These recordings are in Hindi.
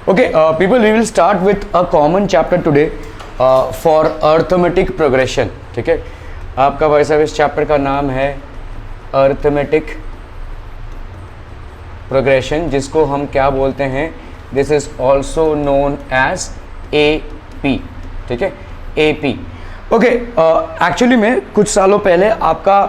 Okay, people, we will start with a common chapter today for arithmetic progression. ठीक है, आपका भाई साहब इस चैप्टर का नाम है arithmetic progression, जिसको हम क्या बोलते हैं, this is also known as AP. ठीक है, AP. ओके, एक्चुअली में कुछ सालों पहले आपका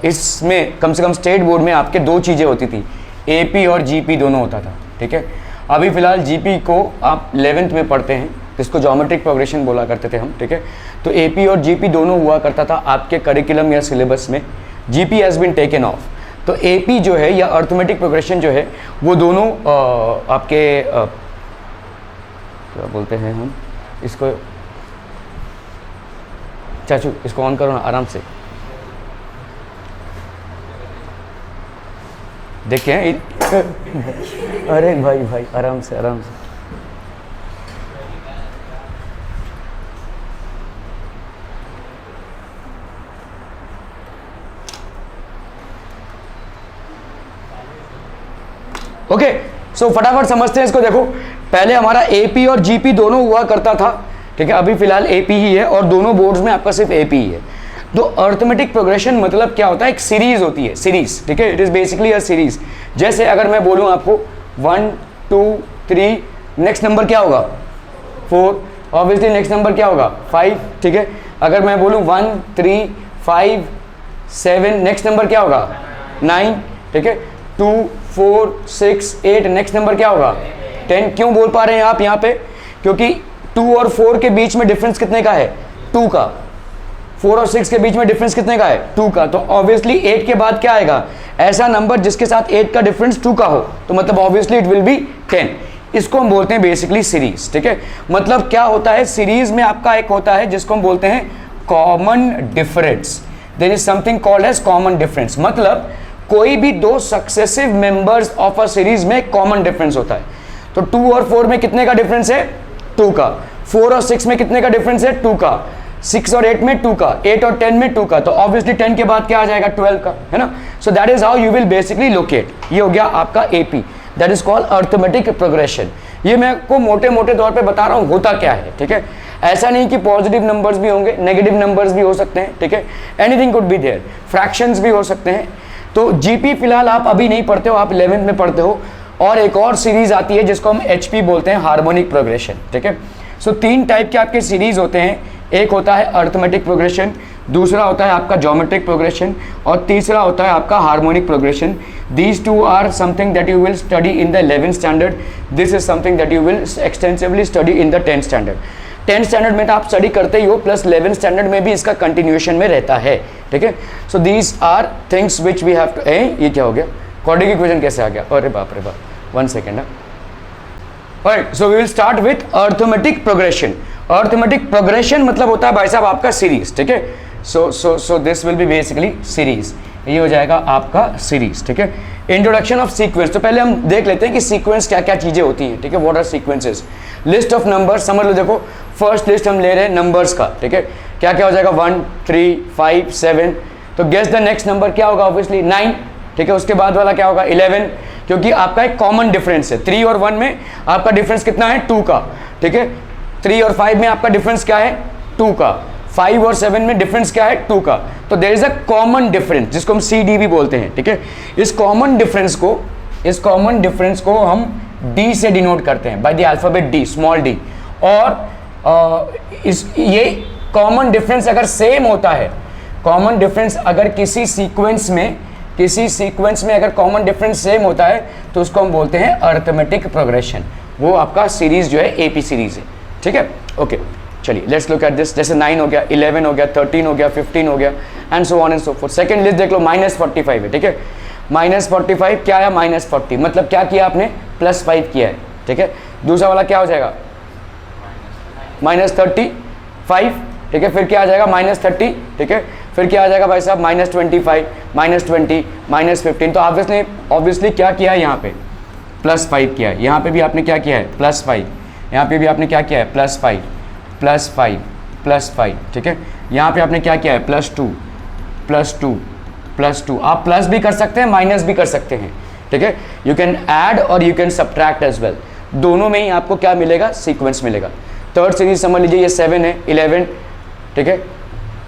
इसमें कम से कम स्टेट बोर्ड में आपके दो चीज़ें होती थी, AP और GP दोनों होता था. ठीक है, अभी फिलहाल GP को आप 11th में पढ़ते हैं, जिसको ज्योमेट्रिक प्रोग्रेशन बोला करते थे हम. ठीक है, तो AP और GP दोनों हुआ करता था आपके करिकुलम या सिलेबस में. GP has been taken off. तो AP जो है या अर्थमेटिक प्रोग्रेशन जो है वो दोनों आपके क्या बोलते हैं हम इसको, चाचू इसको ऑन करो ना आराम से. देखिए अरे भाई आराम से आराम से. ओके, सो फटाफट समझते हैं इसको. देखो, पहले हमारा AP और GP दोनों हुआ करता था. ठीक है, अभी फिलहाल AP ही है और दोनों बोर्ड्स में आपका सिर्फ AP ही है. तो अर्थमेटिक प्रोग्रेशन मतलब क्या होता है, एक सीरीज होती है, सीरीज. ठीक है, it is basically a series. जैसे अगर मैं बोलूं आपको 1 2 3, नेक्स्ट नंबर क्या होगा 4, ऑब्वियसली नेक्स्ट नंबर क्या होगा 5. ठीक है, अगर मैं बोलूं 1 3 5 7, नेक्स्ट नंबर क्या होगा 9. ठीक है, 2 4 6 8, नेक्स्ट नंबर क्या होगा 10. क्यों बोल पा रहे हैं आप यहाँ पे, क्योंकि 2 और 4 के बीच में डिफरेंस कितने का है 2 का. 4 और 6 के बीच में डिफरेंस कितने का है 2 का. तो ऑब्वियसली 8 के बाद क्या आएगा, ऐसा नंबर जिसके साथ 8 का डिफरेंस 2 का हो, तो मतलब ऑब्वियसली इट विल बी 10. इसको हम बोलते हैं बेसिकली सीरीज. ठीक है, मतलब क्या होता है, सीरीज में आपका एक होता है जिसको हम बोलते हैं common difference. There is something called as common difference. मतलब कोई भी दो successive members of a series में कॉमन डिफरेंस होता है. तो 2 और 4 में कितने का डिफरेंस है 2 का. 4 और 6 में कितने का डिफरेंस है 2 का. 6 और 8 में 2 का. 8 और 10 में 2 का. तो ऑब्वियसली 10 के बाद क्या आ जाएगा 12 का, है ना. सो that is how you will basically locate. ये हो गया आपका AP, that is called arithmetic progression. ये मैं को मोटे मोटे तौर पे बता रहा हूँ होता क्या है. ठीक है, ऐसा नहीं कि पॉजिटिव नंबर्स भी होंगे, नेगेटिव नंबर्स भी हो सकते हैं. ठीक है, anything could be there, fractions भी हो सकते हैं. तो GP फिलहाल आप अभी नहीं पढ़ते हो, आप 11th में पढ़ते हो. और एक और सीरीज आती है जिसको हम HP बोलते हैं, हार्मोनिक प्रोग्रेशन. ठीक है, सो 3 टाइप के आपके सीरीज होते हैं. एक होता है अर्थमेटिक प्रोग्रेशन, दूसरा होता है आपका ज्योमेट्रिक प्रोग्रेशन, और तीसरा होता है आपका harmonic progression. These two are something that you will study in the 11th standard. This is something that you will extensively study in the 10th standard. 10th standard में तो आप स्टडी करते ही हो, प्लस 11th स्टैंडर्ड में भी इसका कंटिन्यूएशन में रहता है. ठीक है, so these are things which we have to. ये क्या हो गया, क्वाड्रेटिक इक्वेशन कैसे आ गया, अरे बाप रे बाप, 1 second. Alright, so we will start with arithmetic progression. Arithmetic progression मतलब होता है भाई साहब आपका सीरीज. ठीक है, so this will be basically series. ये हो जाएगा आपका सीरीज. ठीक है, इंट्रोडक्शन ऑफ सीक्वेंस. तो पहले हम देख लेते हैं कि सीक्वेंस क्या क्या चीजें होती हैं. ठीक है, what are sequences. List of numbers समझ लो. देखो, फर्स्ट लिस्ट हम ले रहे हैं नंबर्स का. ठीक है, क्या क्या हो जाएगा 1 3 5 7. तो गेस द नेक्स्ट नंबर क्या होगा, ऑब्वियसली 9. ठीक है, उसके बाद वाला क्या होगा 11, क्योंकि आपका एक कॉमन डिफरेंस है. 3 और 1 में आपका डिफरेंस कितना है 2 का. ठीक है, 3 और 5 में आपका डिफरेंस क्या है 2 का. 5 और 7 में डिफरेंस क्या है 2 का. तो there is a common difference जिसको हम CD भी बोलते हैं. ठीक है, इस कॉमन डिफरेंस को हम D से डिनोट करते हैं, by the alphabet D, small d. और ये कॉमन डिफरेंस अगर सेम होता है, कॉमन डिफरेंस अगर किसी सीक्वेंस में अगर कॉमन डिफरेंस सेम होता है, तो उसको हम बोलते हैं अर्थमेटिक प्रोग्रेशन. वो आपका सीरीज जो है AP सीरीज है. ठीक है, ओके, चलिए लेट्स लुक एट दिस. जैसे 9 हो गया, 11 हो गया, 13 हो गया, 15 हो गया, and so on and so fourth. Second list देख लो, -45 है. ठीक है, -45 क्या है, -40 मतलब क्या किया आपने +5 किया है. ठीक है, दूसरा वाला क्या हो जाएगा -35. ठीक है, फिर क्या आ जाएगा -30. ठीक है, फिर क्या आ जाएगा भाई साहब -25 -20 -15. तो ऑब्वियसली क्या किया है यहाँ पे +5 किया है. यहाँ पे भी आपने क्या किया है +5. यहाँ पे भी आपने क्या किया है +5 +5 +5. ठीक है, यहाँ पे आपने क्या किया है +2 +2 +2. आप प्लस भी कर सकते हैं, माइनस भी कर सकते हैं. ठीक है, यू कैन ऐड और you can subtract as well. दोनों में ही आपको क्या मिलेगा, सीक्वेंस मिलेगा। थर्ड सीरीज समझ लीजिए, ये 7 है, 11, ठीक है,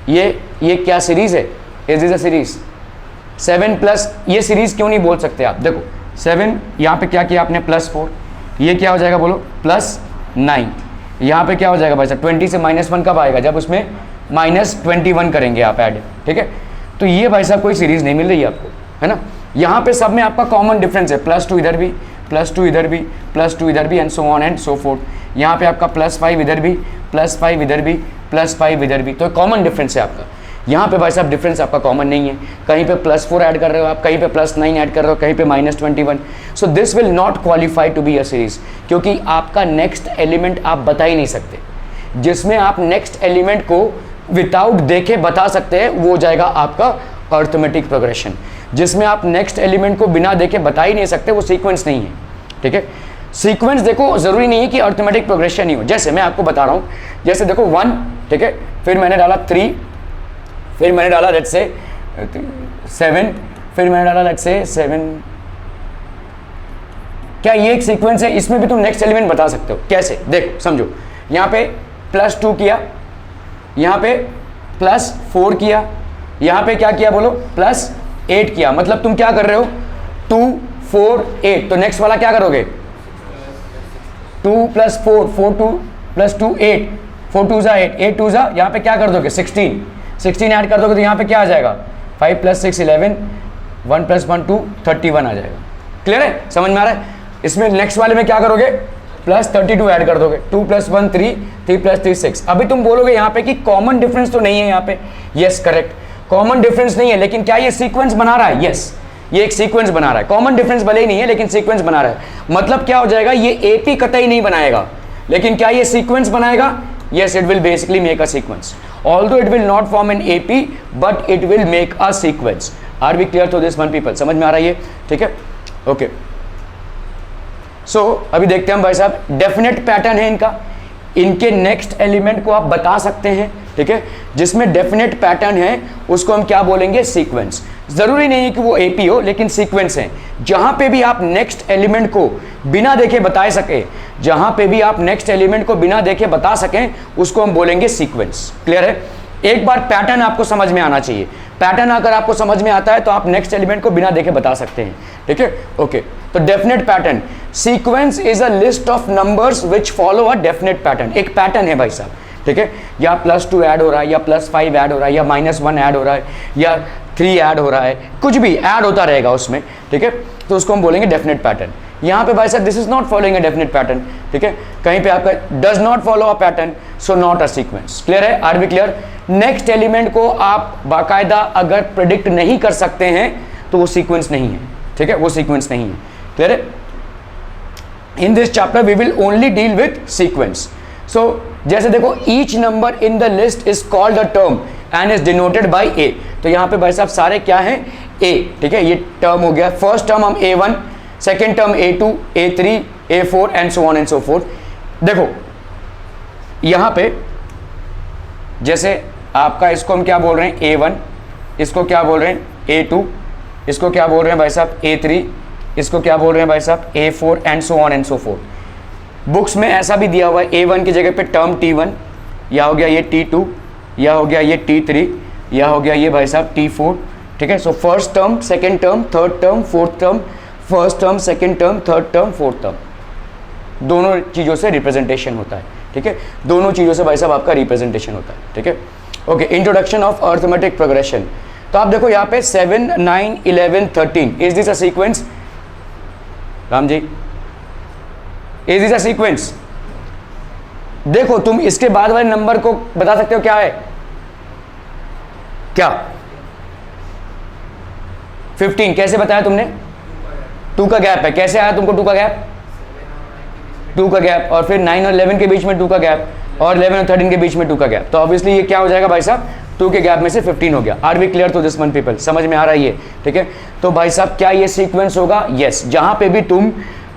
ये क्या सीरीज है, इज अ सीरीज 7 प्लस, ये सीरीज क्यों नहीं बोल सकते आप, देखो 7 यहाँ पे क्या किया आपने +4, ये क्या हो जाएगा बोलो +9, यहाँ पे क्या हो जाएगा भाई साहब 20 से -1 कब आएगा, जब उसमें -21 करेंगे आप ऐड, ठीक है। तो ये भाई साहब कोई सीरीज नहीं मिल रही है आपको, है ना। यहाँ पे सब में आपका कॉमन डिफरेंस है, +2 इधर भी, +2 इधर भी, +2 इधर भी, and so on and so fourth. यहाँ पे आपका +5 इधर भी, +5 इधर भी, +5 इधर भी, तो कॉमन डिफरेंस है आपका। यहाँ पे भाई साहब डिफरेंस आपका कॉमन नहीं है, कहीं पे +4 ऐड कर रहे हो आप, कहीं पे +9 ऐड कर रहे हो, कहीं पे -21। So this will not qualify to be a series, क्योंकि आपका नेक्स्ट एलिमेंट आप बता ही नहीं सकते। जिसमें आप नेक्स्ट एलिमेंट को विदाउट देखे बता सकते हैं वो हो जाएगा आपका अर्थमेटिक प्रोग्रेशन। जिसमें आप नेक्स्ट एलिमेंट को बिना देखे बता ही नहीं सकते वो सीक्वेंस नहीं है, ठीक है। सीक्वेंस देखो जरूरी नहीं है कि अर्थमेटिक प्रोग्रेशन ही हो, जैसे मैं आपको बता रहा हूँ, जैसे देखो 1, ठीक है, फिर मैंने डाला 3, फिर मैंने डाला लेट्स से 7, फिर मैंने डाला लेट्स से 7, क्या ये एक सीक्वेंस है? इसमें भी तुम नेक्स्ट एलिमेंट बता सकते हो, कैसे देखो समझो, यहाँ पे +2 किया, यहाँ पे +4 किया, यहाँ पे क्या किया बोलो +8 किया, मतलब तुम क्या कर रहे हो 2 4 8, तो नेक्स्ट वाला क्या करोगे 2 + 4 4 2 + 2 8, 4 2 = 8, 8 2 = यहाँ पे क्या कर दोगे 16 ऐड कर दोगे तो यहाँ पे क्या आ जाएगा 5 + 6 11, 1 + 1 2 31 आ जाएगा। क्लियर है, समझ में आ रहा है? इसमें नेक्स्ट वाले में क्या करोगे +32 ऐड कर दोगे, 2 + 1 3, 3 + 3 6। अभी तुम बोलोगे यहाँ पे कि कॉमन डिफरेंस तो नहीं है यहाँ पे, यस करेक्ट, कॉमन डिफरेंस नहीं है, लेकिन क्या ये सीक्वेंस बना रहा है? यस, ये एक सीक्वेंस बना रहा है। कॉमन डिफरेंस भले ही नहीं है लेकिन सीक्वेंस बना रहा है। मतलब क्या हो जाएगा, ये एपी कतई नहीं बनाएगा, लेकिन क्या ये सीक्वेंस बनाएगा? Yes, it will basically make a sequence, although it will not form an AP but it will make a sequence. Are we clear to this one people? समझ में आ रहा है ये? ठीक है, ओके। सो अभी देखते हैं हम भाई साहब, डेफिनेट पैटर्न है इनका, इनके नेक्स्ट एलिमेंट को आप बता सकते हैं, ठीक है। जिसमें डेफिनेट पैटर्न है उसको हम क्या बोलेंगे? सीक्वेंस। जरूरी नहीं है कि वो एपी हो, लेकिन सीक्वेंस है। जहां पे भी आप नेक्स्ट एलिमेंट को बिना देखे बता सके, जहां पे भी आप नेक्स्ट एलिमेंट को बिना देखे बता सकें उसको हम बोलेंगे सीक्वेंस। क्लियर है? एक बार पैटर्न आपको समझ में आना चाहिए। पैटर्न अगर आपको समझ में आता है तो आप नेक्स्ट एलिमेंट को बिना देखे बता सकते हैं, ठीक है, ओके। तो definite pattern, sequence is a list of numbers which follow a definite pattern. एक पैटर्न है भाई साहब, ठीक है, या +2 ऐड हो रहा है, या +5 ऐड हो रहा है, या -1 ऐड हो रहा है, या 3 ऐड हो रहा है, कुछ भी ऐड होता रहेगा उसमें, ठीक है, तो उसको हम बोलेंगे डेफिनेट पैटर्न। यहाँ पे भाई साहब this is not following a definite pattern, ठीक है, कहीं पे आपका does not follow a pattern, so not a sequence. Clear है? Are we clear? Next element को आप बाकायदा अगर प्रिडिक्ट नहीं कर सकते हैं तो वो सीक्वेंस नहीं है, ठीक है, वो सीक्वेंस नहीं है। क्लियर है? In this chapter we will only deal with sequence. So जैसे देखो, each number in the list is called a term and is denoted by a. तो यहाँ पे भाई साहब सारे क्या हैं? ए, ठीक है, ये टर्म हो गया। फर्स्ट टर्म हम A1, second term A2, A3, A4 and so on and so fourth. देखो यहाँ पे जैसे आपका इसको हम क्या बोल रहे हैं? A1, इसको क्या बोल रहे हैं? A2, इसको क्या बोल रहे हैं भाई साहब? A3, इसको क्या बोल रहे हैं भाई साहब? A4 and so on and so fourth. Books में ऐसा भी दिया हुआ है, A1 की जगह पे टर्म T1, या हो गया ये T2, या हो गया ये T3, या हो गया ये भाई साहब T4, ठीक है। So first term, second term, third term, fourth term, first term, second term, third term, fourth term, दोनों चीज़ों से रिप्रेजेंटेशन होता है, ठीक है, दोनों चीज़ों से भाई साहब आपका रिप्रेजेंटेशन होता है, ठीक है, okay. Introduction of arithmetic progression. तो आप देखो यहाँ पे 7 9 11 13, is this a sequence? Ram ji, is this a sequence? देखो तुम इसके बाद वाले नंबर को बता सकते हो क्या है? क्या 15 कैसे बताया तुमने? 2 का गैप है। कैसे आया तुमको 2 का गैप? 2 का गैप, और फिर 9 और 11 के बीच में 2 का गैप, और 11 और 13 के बीच में 2 का गैप। तो ऑब्वियसली ये क्या हो जाएगा भाई साहब? 2 के गैप में से 15 हो गया। Are we clear to this one people? समझ में आ रहा है ये? ठीक है, तो भाई साहब क्या ये सीक्वेंस होगा? यस। जहां पे भी तुम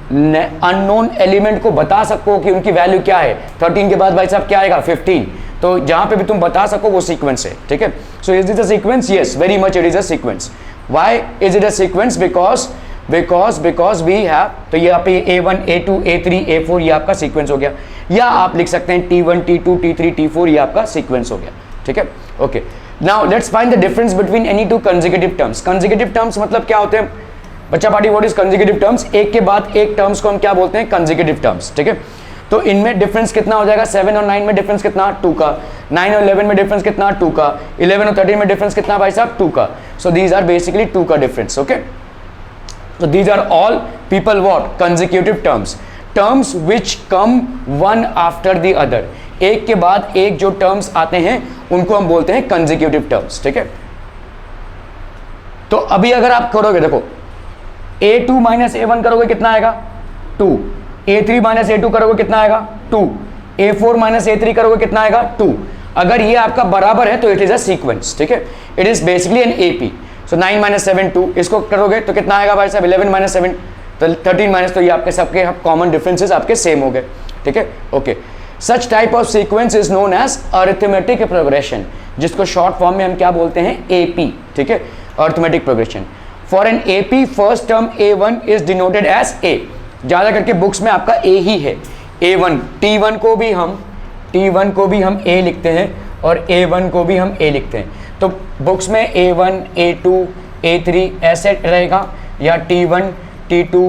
अननोन एलिमेंट को बता सको कि उनकी वैल्यू क्या है, 13 के बाद भाई साहब क्या आएगा? 15। तो जहां पे भी तुम बता सको वो सीक्वेंस है, ठीक है। So is it a sequence? Yes, very much it is a sequence. Why is it a sequence? Because because we have, तो ये आप A1 A2 A3 A4 ये आपका सीक्वेंस हो गया, या आप लिख सकते हैं T1 T2 T3 T4 ये आपका सीक्वेंस हो गया, ठीक है। Okay, now let's find the difference between any two consecutive terms. Consecutive terms मतलब क्या होते हैं बच्चा party, what is consecutive terms? एक के बाद एक टर्म्स को हम क्या बोलते हैं? कंसेक्यूटिव टर्म्स, ठीक है। तो इनमें डिफरेंस कितना हो जाएगा? 7 और 9 में डिफरेंस कितना? 2 का। 9 और 11 में डिफरेंस कितना? 2 का। 11 और 13 में डिफरेंस कितना भाई साहब? 2 का। सो दीज आर बेसिकली 2 का difference, okay. So these are all people what? Consecutive terms. Terms which come one after the other. एक के बाद एक जो terms आते हैं उनको हम बोलते हैं consecutive terms, ठीक है। तो अभी अगर आप करोगे, देखो A2 माइनस A1 करोगे कितना आएगा? 2। A3 माइनस A2 करोगे कितना आएगा? 2। A4 माइनस A3 करोगे कितना आएगा? 2। अगर ये आपका बराबर है तो इट इज अ सीक्वेंस, ठीक है। It is basically an AP। So 9 minus 7 2, इसको करोगे तो कितना आएगा भाई साहब? 11 माइनस 7 तो 13 माइनस, तो ये आपके सबके कॉमन डिफरेंसेस आपके सेम हो गए, ठीक है। Okay, such type of sequence is known as arithmetic progression, जिसको शॉर्ट फॉर्म में हम क्या बोलते हैं? AP, ठीक है, arithmetic progression. For an AP first term A1 is denoted as A। ज़्यादा करके बुक्स में आपका A ही है, A1। T1 को भी हम A लिखते हैं और A1 को भी हम A लिखते हैं। तो बुक्स में A1 A2 A3 ऐसे रहेगा, या T1 T2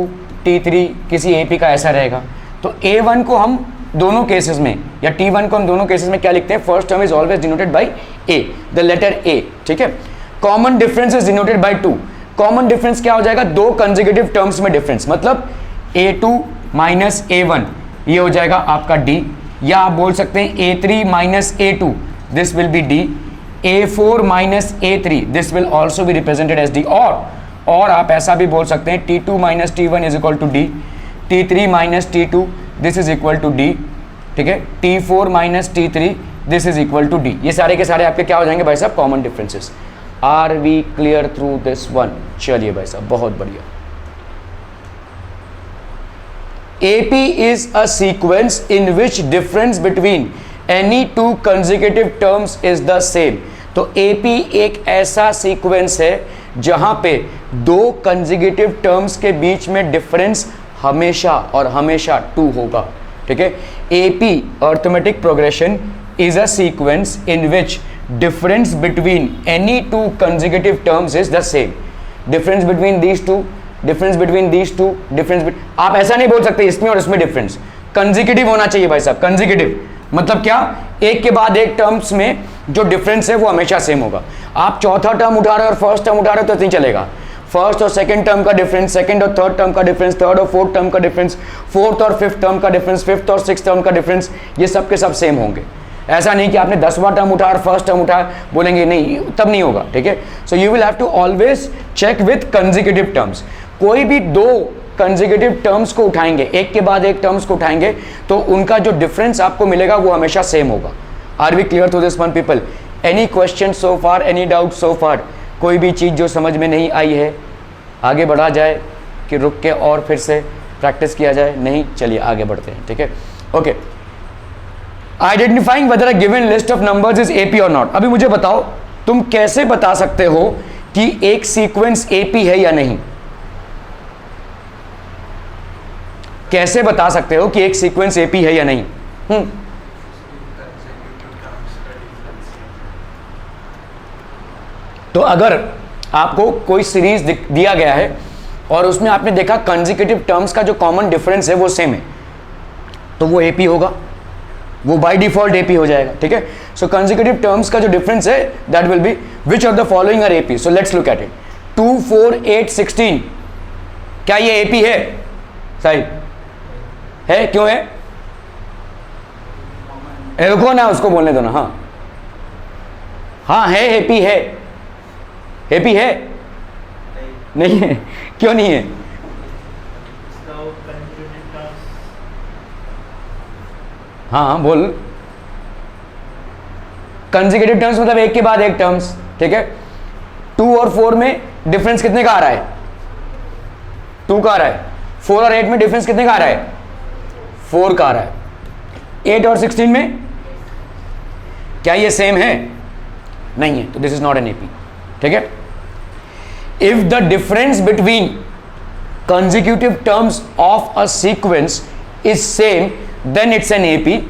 T3 किसी AP का ऐसा रहेगा। तो A1 को हम दोनों केसेस में, या T1 को हम दोनों केसेस में क्या लिखते हैं? First term is always denoted by A, the letter A, ठीक है। Common difference is denoted by 2। Common difference क्या हो जाएगा? दो कंसेक्यूटिव टर्म्स में डिफरेंस, मतलब A2 माइनस A1 ये हो जाएगा आपका D, या आप बोल सकते हैं A3 minus A2 this will be D, A4 minus A3 this will also be represented as D, और आप ऐसा भी बोल सकते हैं T2 minus T1 is equal to D, T3 minus T2 this is equal to D, ठीक है। T4 minus T3 this is equal to D। ये सारे के सारे आपके क्या हो जाएंगे भाई साहब? Common differences. Are we clear through this one? चलिए भाई साहब, बहुत बढ़िया। AP is a sequence in which difference between any two consecutive terms is the same। तो AP एक ऐसा सीक्वेंस है जहां पे दो consecutive terms के बीच में डिफरेंस हमेशा और हमेशा 2 होगा, ठीक है। AP arithmetic progression is a sequence in which difference between any two consecutive terms is the same। difference between these two, आप ऐसा नहीं बोल सकते इसमें और इसमें डिफरेंस, कंसेक्यूटिव होना चाहिए भाई साहब। कंसेक्यूटिव मतलब क्या? एक के बाद एक टर्म्स में जो डिफरेंस है वो हमेशा सेम होगा। आप चौथा टर्म उठा रहे हो और फर्स्ट टर्म उठा रहे हो तो नहीं चलेगा। फर्स्ट और सेकंड टर्म का डिफरेंस, सेकंड और थर्ड टर्म का डिफरेंस, थर्ड और फोर्थ टर्म का डिफरेंस, फोर्थ और फिफ्थ टर्म का डिफरेंस, फिफ्थ और सिक्स्थ टर्म का डिफरेंस, ये सब के सब सेम होंगे। ऐसा नहीं कि आपने 10वां टर्म उठाया और फर्स्ट टर्म उठाया, बोलेंगे नहीं, तब नहीं होगा, ठीक है। So you will have to always check with consecutive terms. कोई भी दो कंसेक्यूटिव टर्म्स को उठाएंगे, एक के बाद एक टर्म्स को उठाएंगे, तो उनका जो डिफरेंस आपको मिलेगा वो हमेशा सेम होगा। Are we clear to this one people? Any question so far, any doubt so far? कोई भी चीज़ जो समझ में नहीं आई है, आगे बढ़ा जाए कि रुक के और फिर से प्रैक्टिस किया जाए? नहीं, चलिए आगे बढ़ते हैं, ठीक है। Okay, identifying weather a given list of numbers is AP और नॉट। अभी मुझे बताओ, तुम कैसे बता सकते हो कि एक सीक्वेंस AP है या नहीं? कैसे बता सकते हो कि एक सीक्वेंस AP है या नहीं? तो अगर आपको कोई सीरीज दिया गया है और उसमें आपने देखा कंसेक्यूटिव टर्म्स का जो कॉमन डिफरेंस है वो सेम है, तो वो AP होगा, वो बाय डिफॉल्ट AP हो जाएगा, ठीक है। सो कंसेक्यूटिव टर्म्स का जो डिफरेंस है that will be which of the following are AP। So let's look at it. 2 4 8 16, क्या ये AP है साहिब? है, क्यों है? रुको ना, उसको बोलने दो ना। हाँ हाँ है, AP है, AP है? नहीं है, क्यों नहीं है? हाँ बोल। कंसेक्यूटिव टर्म्स मतलब एक के बाद एक टर्म्स, ठीक है। 2 और 4 में डिफरेंस कितने का आ रहा है? 2 का आ रहा है। 4 और 8 में डिफरेंस कितने का आ रहा है? 4 का आ रहा है। 8 और 16 में क्या ये सेम है? नहीं है, तो this is not an AP, ठीक है। If the difference between consecutive terms of a sequence is same, then it's an AP.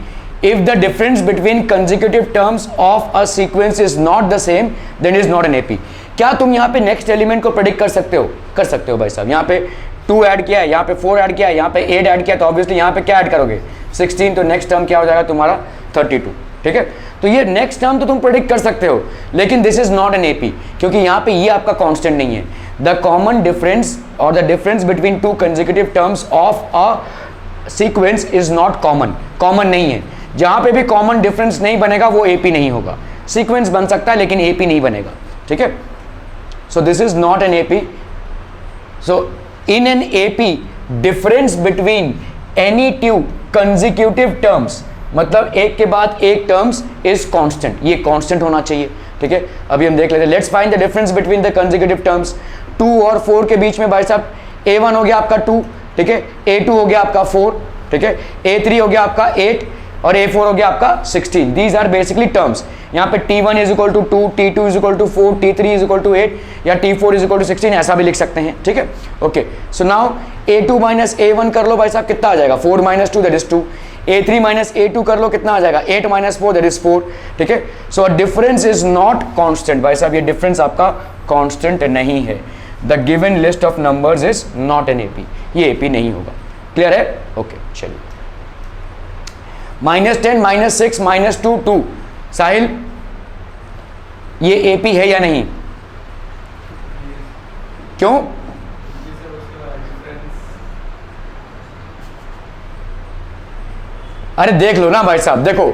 If the difference between consecutive terms of a sequence is not the same, then it is not an AP. क्या तुम यहाँ पे नेक्स्ट एलिमेंट को प्रेडिक्ट कर सकते हो? कर सकते हो भाई साहब। यहाँ पे 2 ऐड किया है, यहाँ पे 4 ऐड किया है, यहाँ पे 8 ऐड किया, तो ऑब्वियसली यहाँ पे क्या ऐड करोगे? 16, तो नेक्स्ट टर्म क्या हो जाएगा तुम्हारा? 32, ठीक है। तो ये नेक्स्ट टर्म तो तुम प्रेडिक्ट कर सकते हो, लेकिन this is not an AP, क्योंकि यहाँ पे ये आपका कांस्टेंट नहीं है। द कॉमन डिफरेंस और the difference between 2 consecutive terms of a sequence is not common, common नहीं है। जहाँ पे भी कॉमन डिफरेंस नहीं बनेगा वो एपी नहीं होगा। सीक्वेंस बन सकता है लेकिन एपी नहीं बनेगा, ठीक है। So this is not an AP. So in an AP difference between any 2 consecutive terms, मतलब एक के बाद एक टर्म्स इज कांस्टेंट, ये कांस्टेंट होना चाहिए, ठीक है। अभी हम देख लेते हैं। Let's find the difference between the consecutive terms. 2 और 4 के बीच में भाई साहब A1 हो गया आपका 2, ठीक है, A2 हो गया आपका 4, ठीक है, A3 हो गया आपका 8 और A4 हो गया आपका 16। These are basically terms. यहाँ पे T1 is equal to 2, T2 is equal to 4, T3 is equal to 8 या T4 इज इक्वल टू 16, ऐसा भी लिख सकते हैं, ठीक है। Okay, so now A2 minus A1 कर लो भाई साहब, कितना आ जाएगा? 4 minus 2 that is 2। A3 minus A2 कर लो, कितना आ जाएगा? 8 माइनस 4 दैट इज 4, ठीक है। So difference is not constant भाई साहब, ये डिफरेंस आपका कांस्टेंट नहीं है। The given list of numbers is not an AP, ये एपी नहीं होगा। क्लियर है? ओके, चलिए। -10 -6 -2 2, साहिल ये एपी है या नहीं? क्यों? अरे देख लो ना भाई साहब, देखो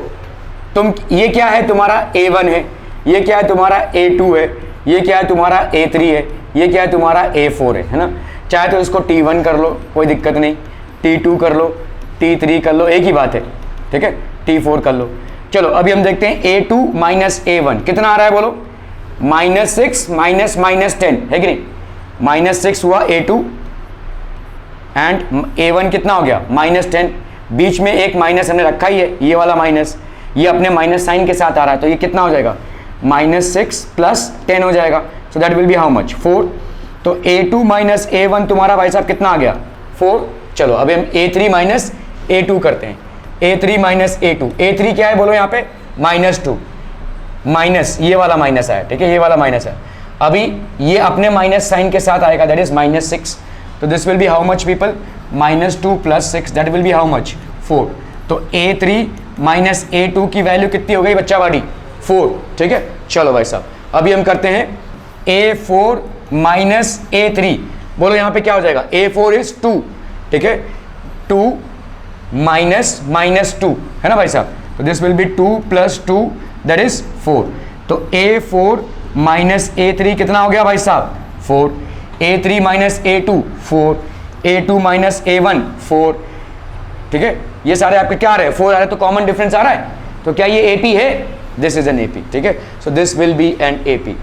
तुम, ये क्या है तुम्हारा A1 है, ये क्या है तुम्हारा A2 है, ये क्या है तुम्हारा A3 है, ये क्या है तुम्हारा A4 है ना। चाहे तो इसको T1 कर लो, कोई दिक्कत नहीं, T2 कर लो, T3 कर लो, एक ही बात है, ठीक है, T4 कर लो। चलो अभी हम देखते हैं A2 माइनस A1 कितना आ रहा है, बोलो? -6 माइनस -10 है कि नहीं? -6 हुआ A2 एंड A1 कितना हो गया? -10। बीच में एक माइनस हमने रखा ही है, ये वाला माइनस, ये अपने माइनस साइन के साथ आ रहा है, तो ये कितना हो जाएगा? -6 + 10 हो जाएगा। सो that will be how much? 4। तो A2 माइनस A1 तुम्हारा भाई साहब कितना आ गया? 4। चलो अभी हम A3 माइनस A2 करते हैं। A3 माइनस A2, A3 क्या है बोलो यहाँ पे? -2, माइनस ये वाला माइनस आया, ठीक है, ये वाला माइनस है। अभी ये अपने माइनस साइन के साथ आएगा, दैट इज -6। तो this will be how much people? -2 + 6, that will be how much? 4। तो A3 माइनस A2 की वैल्यू कितनी हो गई बच्चा वाली? 4, ठीक है। चलो भाई साहब अभी हम करते हैं A4 माइनस A3, बोलो यहाँ पे क्या हो जाएगा? A4 इज 2, ठीक है, 2 माइनस -2 है ना भाई साहब। तो this will B 2 + 2 that is 4। तो A4 माइनस A3 कितना हो गया भाई साहब? 4। A3 minus A2 4, A2 minus A1 4, ठीक है। ये सारे आपके क्या आ रहे हैं? 4 आ रहे हैं, तो कॉमन डिफरेंस आ रहा है, तो क्या ये AP है? दिस इज एन AP, ठीक है। So this will be an AP।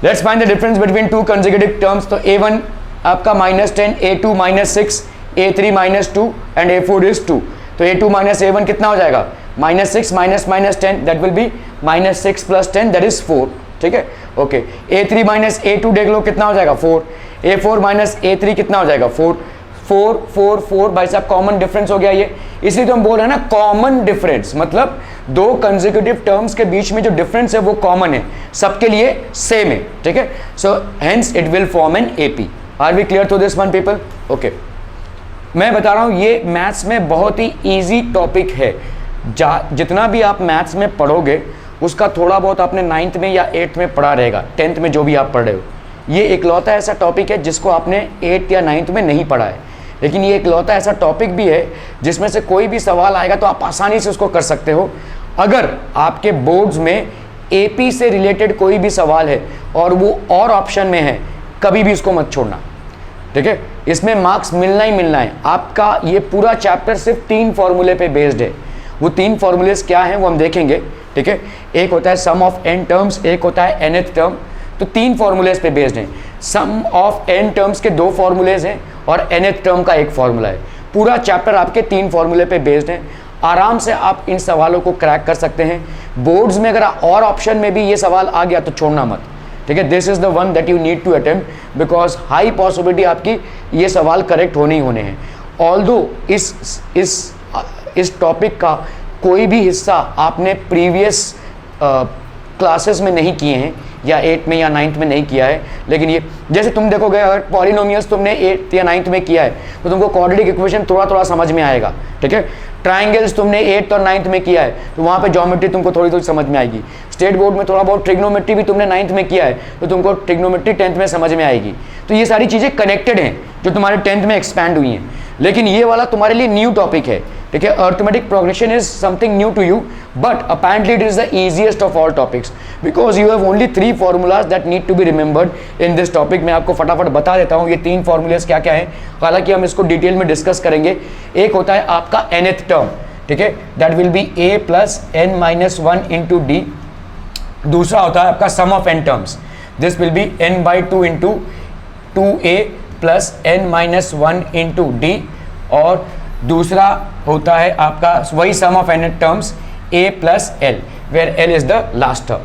Let's find the difference between 2 consecutive terms. तो A1 आपका -10, A2 -6, A3 -2 and A4 is 2। तो A2 माइनस A1 कितना हो जाएगा? -6 minus -10 that will B -6 + 10 that is 4, ठीक है। ओके, A3 माइनस A2 देख लो कितना हो जाएगा? 4। A4 माइनस A3 कितना हो जाएगा? 4 4 4 4 भाई साहब कॉमन डिफरेंस हो गया ये। इसलिए तो हम बोल रहे हैं ना कॉमन डिफरेंस, मतलब 2 कंसेक्यूटिव टर्म्स के बीच में जो डिफरेंस है वो कॉमन है, सबके लिए सेम है, ठीक है। So hence it will form an AP। Are we clear to this one people? Okay, मैं बता रहा हूँ ये मैथ्स में बहुत ही ईजी टॉपिक है। जितना भी आप मैथ्स में पढ़ोगे उसका थोड़ा बहुत आपने 9th में या 8th में पढ़ा रहेगा, 10th में जो भी आप पढ़ रहे हो। ये इकलौता ऐसा टॉपिक है जिसको आपने 8th या 9th में नहीं पढ़ा है, लेकिन ये इकलौता ऐसा टॉपिक भी है जिसमें से कोई भी सवाल आएगा तो आप आसानी से उसको कर सकते हो। अगर आपके बोर्ड्स में AP से रिलेटेड कोई भी सवाल है और वो और ऑप्शन में है, कभी भी उसको मत छोड़ना, ठीक है। इसमें मार्क्स मिलना ही मिलना है। आपका ये पूरा चैप्टर सिर्फ 3 फॉर्मूले पे बेस्ड है। वो 3 फॉर्मूलेस क्या हैं वो हम देखेंगे, ठीक है। एक होता है सम ऑफ n टर्म्स, एक होता है nth टर्म, तो 3 फॉर्मूलेस पे बेस्ड हैं। सम ऑफ n टर्म्स के 2 फॉर्मूलेज हैं और nth टर्म का एक फॉर्मूला है। पूरा चैप्टर आपके 3 फॉर्मूले पे बेस्ड है। आराम से आप इन सवालों को क्रैक कर सकते हैं। बोर्ड्स में अगर और ऑप्शन में भी ये सवाल आ गया तो छोड़ना मत, ठीक है, this is the one that you need to attempt because high possibility आपकी ये सवाल करेक्ट होने ही होने हैं। ऑल्दो इस टॉपिक का कोई भी हिस्सा आपने प्रीवियस क्लासेस में नहीं किए हैं या 8th में या 9th में नहीं किया है, लेकिन ये जैसे तुम देखोगे अगर पॉलिनोमियल्स तुमने 8th या 9th में किया है तो तुमको क्वाड्रेटिक इक्वेशन थोड़ा थोड़ा समझ में आएगा, ठीक है। ट्राइंगल्स तुमने 8th और 9th में किया है तो वहाँ पे ज्योमेट्री तुमको थोड़ी थोड़ी समझ में आएगी। स्टेट बोर्ड में थोड़ा बहुत ट्रिग्नोमेट्री भी तुमने 9th में किया है तो तुमको ट्रिग्नोमेट्री 10th में समझ में आएगी। तो ये सारी चीज़ें कनेक्टेड हैं जो तुम्हारे 10th में एक्सपैंड हुई हैं, लेकिन ये वाला तुम्हारे लिए न्यू टॉपिक है, ठीक है। Arithmetic progression is something new to you but apparently it is the easiest of all topics because you have only 3 formulas that need to be remembered in this topic. मैं आपको फटाफट बता देता हूँ ये 3 फॉर्मूलाज क्या क्या हैं, हालांकि हम इसको डिटेल में डिस्कस करेंगे। एक होता है आपका nth टर्म, ठीक है, that will be a plus n-1 into d. दूसरा होता है आपका sum of n terms, this will be n/2 into 2a plus n-1 into d. और दूसरा होता है आपका वही sum of n terms a plus l where l is the last term.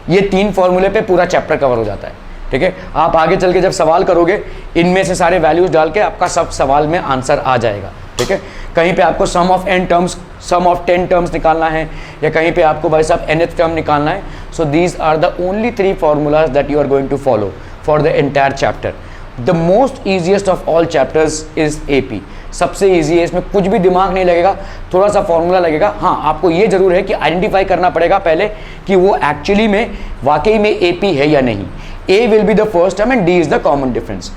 ये 3 फॉर्मूले पे पूरा चैप्टर कवर हो जाता है, ठीक है। आप आगे चल के जब सवाल करोगे इनमें से सारे वैल्यूज डाल के आपका सब सवाल में आंसर आ जाएगा, ठीक है। कहीं पे आपको sum of n terms, sum of 10 terms निकालना है या कहीं पे आपको भाई साहब nth टर्म निकालना है। So these are the only 3 formulas that you are going to follow for the entire chapter. The most easiest of all chapters is AP, सबसे ईजी है, इसमें कुछ भी दिमाग नहीं लगेगा, थोड़ा सा फॉर्मूला लगेगा। हाँ, आपको ये जरूर है कि आइडेंटिफाई करना पड़ेगा पहले कि वो एक्चुअली में वाकई में AP है या नहीं। A will be the first term and D is the common difference.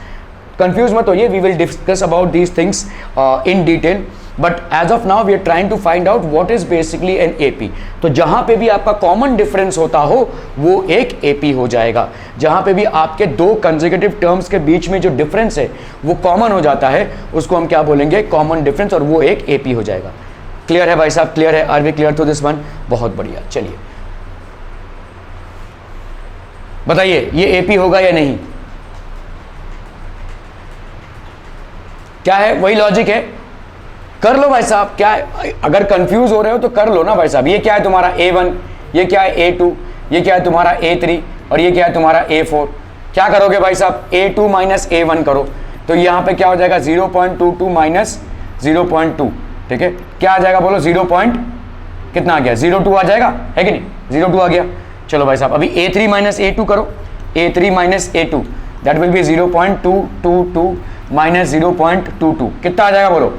Confuse मत होइए, we will discuss about these things in detail, but as of now we are trying to find out what is basically an AP। तो जहां पे भी आपका कॉमन डिफरेंस होता हो वो एक AP हो जाएगा। जहां पे भी आपके 2 कंसेक्यूटिव टर्म्स के बीच में जो डिफरेंस है वो कॉमन हो जाता है उसको हम क्या बोलेंगे, कॉमन डिफरेंस, और वो एक AP हो जाएगा। क्लियर है भाई साहब, क्लियर है? Are we clear to this one? बहुत बढ़िया। चलिए बताइए ये AP होगा या नहीं? क्या है, वही लॉजिक है, कर लो भाई साहब। क्या है, अगर कंफ्यूज हो रहे हो तो कर लो ना भाई साहब। ये क्या है तुम्हारा A1, ये क्या है A2, ये क्या है तुम्हारा A3 और ये क्या है तुम्हारा A4। क्या करोगे भाई साहब, A2 माइनस A1 करो तो यहाँ पे क्या हो जाएगा 0.22 माइनस 0.2, ठीक है। क्या आ जाएगा बोलो, 0 पॉइंट कितना आ गया, 0.2 आ जाएगा, है कि नहीं, 0.2 आ गया। चलो भाई साहब अभी A3 माइनस A2 करो, A3 minus A2 that will B 0.222 minus 0.22 कितना आ जाएगा बोलो,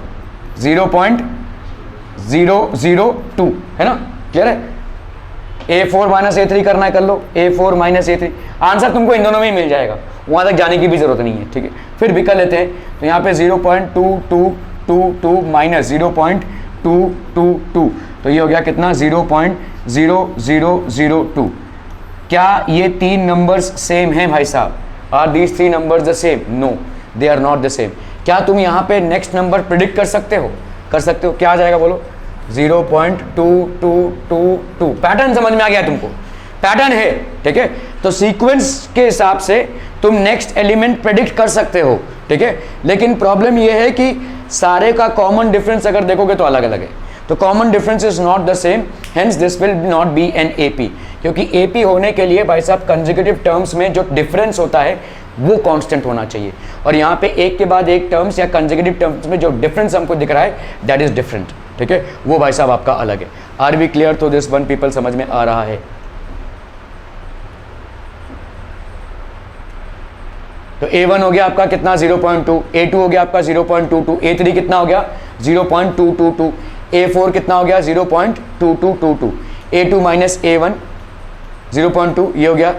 0.002, है ना, क्लियर है। A4 माइनस A3 करना है कर लो, A4 माइनस A3, आंसर तुमको इन दोनों में ही मिल जाएगा, वहां तक जाने की भी जरूरत नहीं है, ठीक है। फिर भी कर लेते हैं, तो यहाँ पे 0.2222 माइनस 0.222 तो ये हो गया कितना, 0.0002। क्या ये 3 नंबर्स सेम हैं भाई साहब? Are these 3 numbers the same? No, they are not the same. क्या तुम यहाँ पे नेक्स्ट नंबर प्रिडिक्ट कर सकते हो? कर सकते हो। क्या आ जाएगा बोलो, 0.2222। पैटर्न समझ में आ गया तुमको? पैटर्न है, ठीक है। तो सीक्वेंस के हिसाब से तुम नेक्स्ट एलिमेंट प्रिडिक्ट कर सकते हो, ठीक है। लेकिन प्रॉब्लम ये है कि सारे का कॉमन डिफरेंस अगर देखोगे तो अलग अलग है, तो common difference is not the same, hence this will not be an AP। क्योंकि AP होने के लिए भाई साहब कंसेक्यूटिव टर्म्स में जो डिफरेंस होता है वो कांस्टेंट होना चाहिए, और यहाँ पे एक के बाद एक टर्म्स या कंसेक्यूटिव टर्म्स में जो डिफरेंस हमको दिख रहा है दैट इज डिफरेंट, ठीक है, वो भाई साहब आपका अलग है। Are we clear to this one people? समझ में आ रहा है? तो A1 हो गया आपका कितना, 0.2, A2 हो गया आपका 0.22, A3 कितना हो गया 0.222, A4 कितना हो गया 0.2222, A2 माइनस A1 0.2, ये हो गया।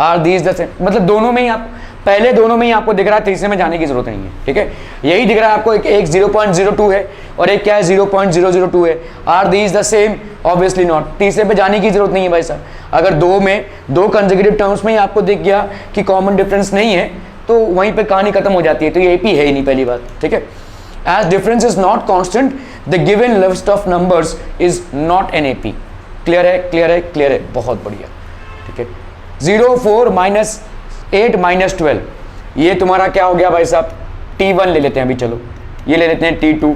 आर दीज द सेम, मतलब दोनों में ही आप, पहले दोनों में ही आपको दिख रहा है, तीसरे में जाने की जरूरत नहीं है, ठीक है। यही दिख रहा है आपको, एक 0.02 है और एक क्या है 0.002 है। Are these the same? Obviously not, तीसरे पे जाने की जरूरत नहीं है भाई साहब। अगर दो कंसेक्यूटिव टर्म्स में ही आपको दिख गया कि कॉमन डिफरेंस नहीं है तो वहीं पे कहानी खत्म हो जाती है, तो ये AP है ही नहीं, पहली बात, ठीक है। As difference is not constant the given list of numbers is not an AP। Clear है, क्लियर है, क्लियर है, बहुत बढ़िया, ठीक है। 0, 4 माइनस 8 माइनस 12, ये तुम्हारा क्या हो गया भाई साहब, T1 ले लेते हैं अभी, चलो ये ले लेते हैं T2,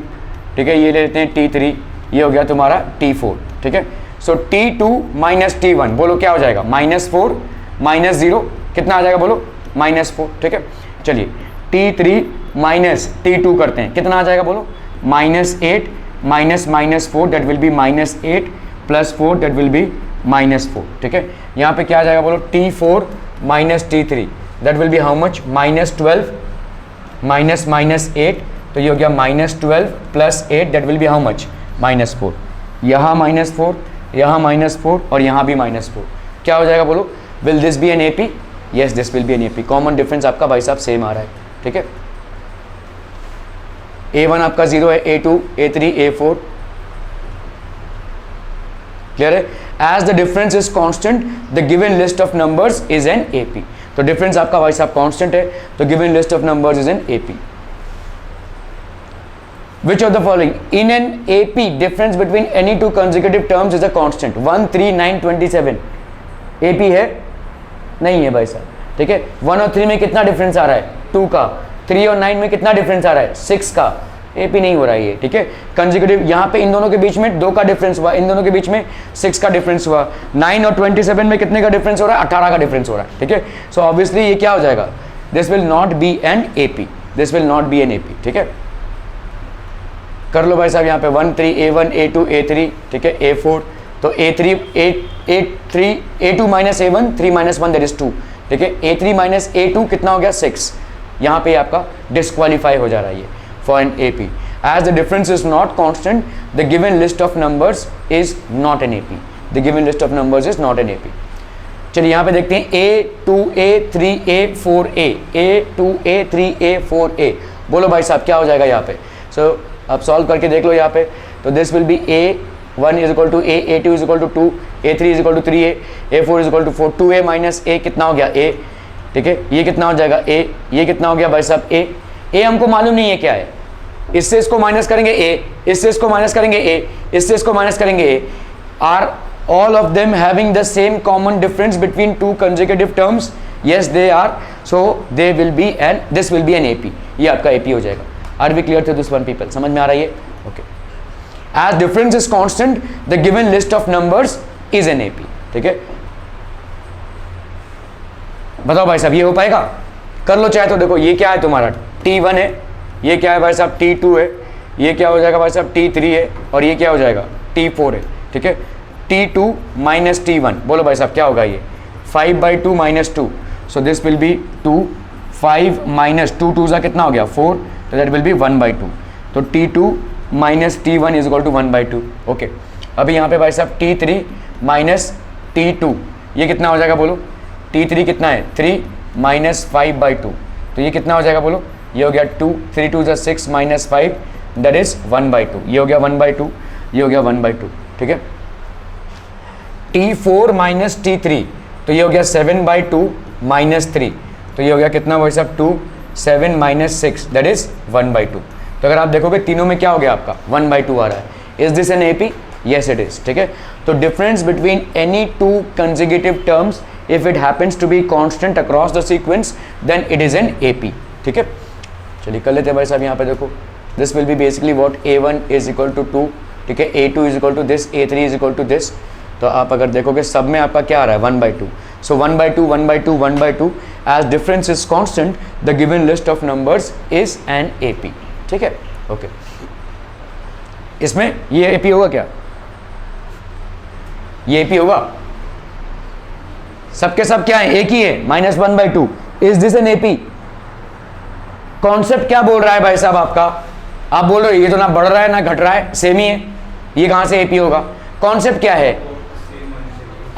ठीक है, ये ले लेते हैं T3, ये हो गया तुम्हारा T4, ठीक है। सो T2 माइनस T1 बोलो क्या हो जाएगा, -4 -0 कितना आ जाएगा बोलो, -4, ठीक है। चलिए T3 माइनस T2 करते हैं, कितना आ जाएगा बोलो, -8 minus -4 that will B -8 plus 4 that will B -4, ठीक है। यहाँ पे क्या आ जाएगा बोलो, T4 minus T3 that will be how much, -12 minus -8, तो ये हो गया -12 plus 8 that will be how much, -4। यहाँ -4, यहाँ -4 और यहाँ भी -4, क्या हो जाएगा बोलो, will this be an AP? Yes, this will be an AP। Common difference आपका भाई साहब सेम आ रहा है, ठीक है। A1 आपका 0 है, A2, A3, A4 क्लियर है। As the difference is constant the given list of numbers is an AP। तो डिफरेंस आपका भाई साहब कांस्टेंट है, तो given list of numbers is an AP। Which of the following in an AP difference between any two consecutive terms is a constant? 1, 3, 9, 27 AP है? नहीं है भाई साहब, ठीक है। 1 और 3 में कितना डिफरेंस आ रहा है, 2 का। 3 और 9 में कितना डिफरेंस आ रहा है, 6 का। AP नहीं हो रहा है ये, ठीक है। कंसेक्यूटिव यहाँ पे इन दोनों के बीच में 2 का डिफरेंस हुआ, इन दोनों के बीच में 6 का डिफरेंस हुआ। 9 और 27 में कितने का डिफरेंस हो रहा है, 18 का डिफरेंस हो रहा है, ठीक है। सो ऑब्वियसली ये क्या हो जाएगा, this will not be an AP, this will not be an AP, ठीक है। कर लो भाई साहब यहाँ पे 1, 3, A1, A2, A3, ठीक है, A4, तो A3, A2 minus A1, 3 minus 1 that is 2, ठीक है। A3 माइनस A2 कितना हो गया, 6। यहाँ पे आपका डिस्क्वालीफाई हो जा रहा है ये for an AP। As the difference is not constant the given list of numbers is not an AP, the given list of numbers is not an AP। चलिए यहाँ पे देखते हैं A2A 3A 4A, A2A 3A 4A, बोलो भाई साहब क्या हो जाएगा यहाँ पे। सो अब सॉल्व करके देख लो यहाँ पे, तो this will be A1 is equal to A, A2 is equal to 2, A3 is equal to 3A, A4 is equal to 4, 2A minus A कितना हो गया A, ठीक है। ये कितना हो जाएगा A, ये कितना हो गया भाई साहब A हमको मालूम नहीं है क्या है, इससे इसको माइनस करेंगे A, इससे इसको माइनस करेंगे A, इससे इसको माइनस करेंगे A। Are all of them having the same common difference between two consecutive terms? Yes they are, so they will be and this will be an AP। ये आपका AP हो जाएगा। Are we clear to this one people? समझ में आ रहा है ये? Okay. As difference is constant, the given list of numbers is an AP, ठीक है। बताओ भाई साहब ये हो पाएगा, कर लो चाहे तो। देखो ये क्या है तुम्हारा T1 है, ये क्या है भाई साहब T2 है, ये क्या हो जाएगा भाई साहब T3 है, और ये क्या हो जाएगा T4 है, ठीक है। T2 माइनस T1, बोलो भाई साहब क्या होगा ये, 5/2 minus 2, so this will B 2, 5 minus 2 2 सा कितना हो गया 4, तो दैट विल बी 1/2। तो T2 minus T1 is equal to 1/2, okay. अभी यहाँ पे भाई साहब T3 माइनस T2, ये कितना हो जाएगा बोलो, T3 कितना है 3 माइनस 5/2, तो ये कितना हो जाएगा बोलो, ये हो गया 2, 3 2 सा 6 माइनस 5 दैट इज 1/2, ये हो गया 1/2, ये हो गया 1/2, ठीक है। T4 माइनस T3, तो ये हो गया 7/2 माइनस 3, तो ये हो गया कितना भाई साहब 2, 7 माइनस 6 दैट इज 1/2। तो अगर आप देखोगे तीनों में क्या हो गया आपका 1/2 आ रहा है। Is this an AP? Yes it is, ठीक है। तो difference between any two consecutive terms if it happens to be constant across the sequence then it is an AP, ठीक है। चलिए कर लेते हैं भाई साहब यहाँ पे देखो, this will be basically what A1 is equal to 2, ठीक है, A2 is equal to this, A3 is equal to this. तो आप अगर देखोगे सब में आपका क्या आ रहा है 1/2, सो 1/2 1/2 1/2 as difference is constant the given list of numbers is an AP, ठीक है, ओके। इसमें ये AP होगा क्या, ये AP होगा, सबके सब क्या है एक ही है -1/2। Is this an AP? Concept क्या बोल रहा है भाई साहब आपका, आप बोल रहे हो ये तो ना बढ़ रहा है ना घट रहा है, सेम ही है, ये कहां से AP होगा। कॉन्सेप्ट क्या है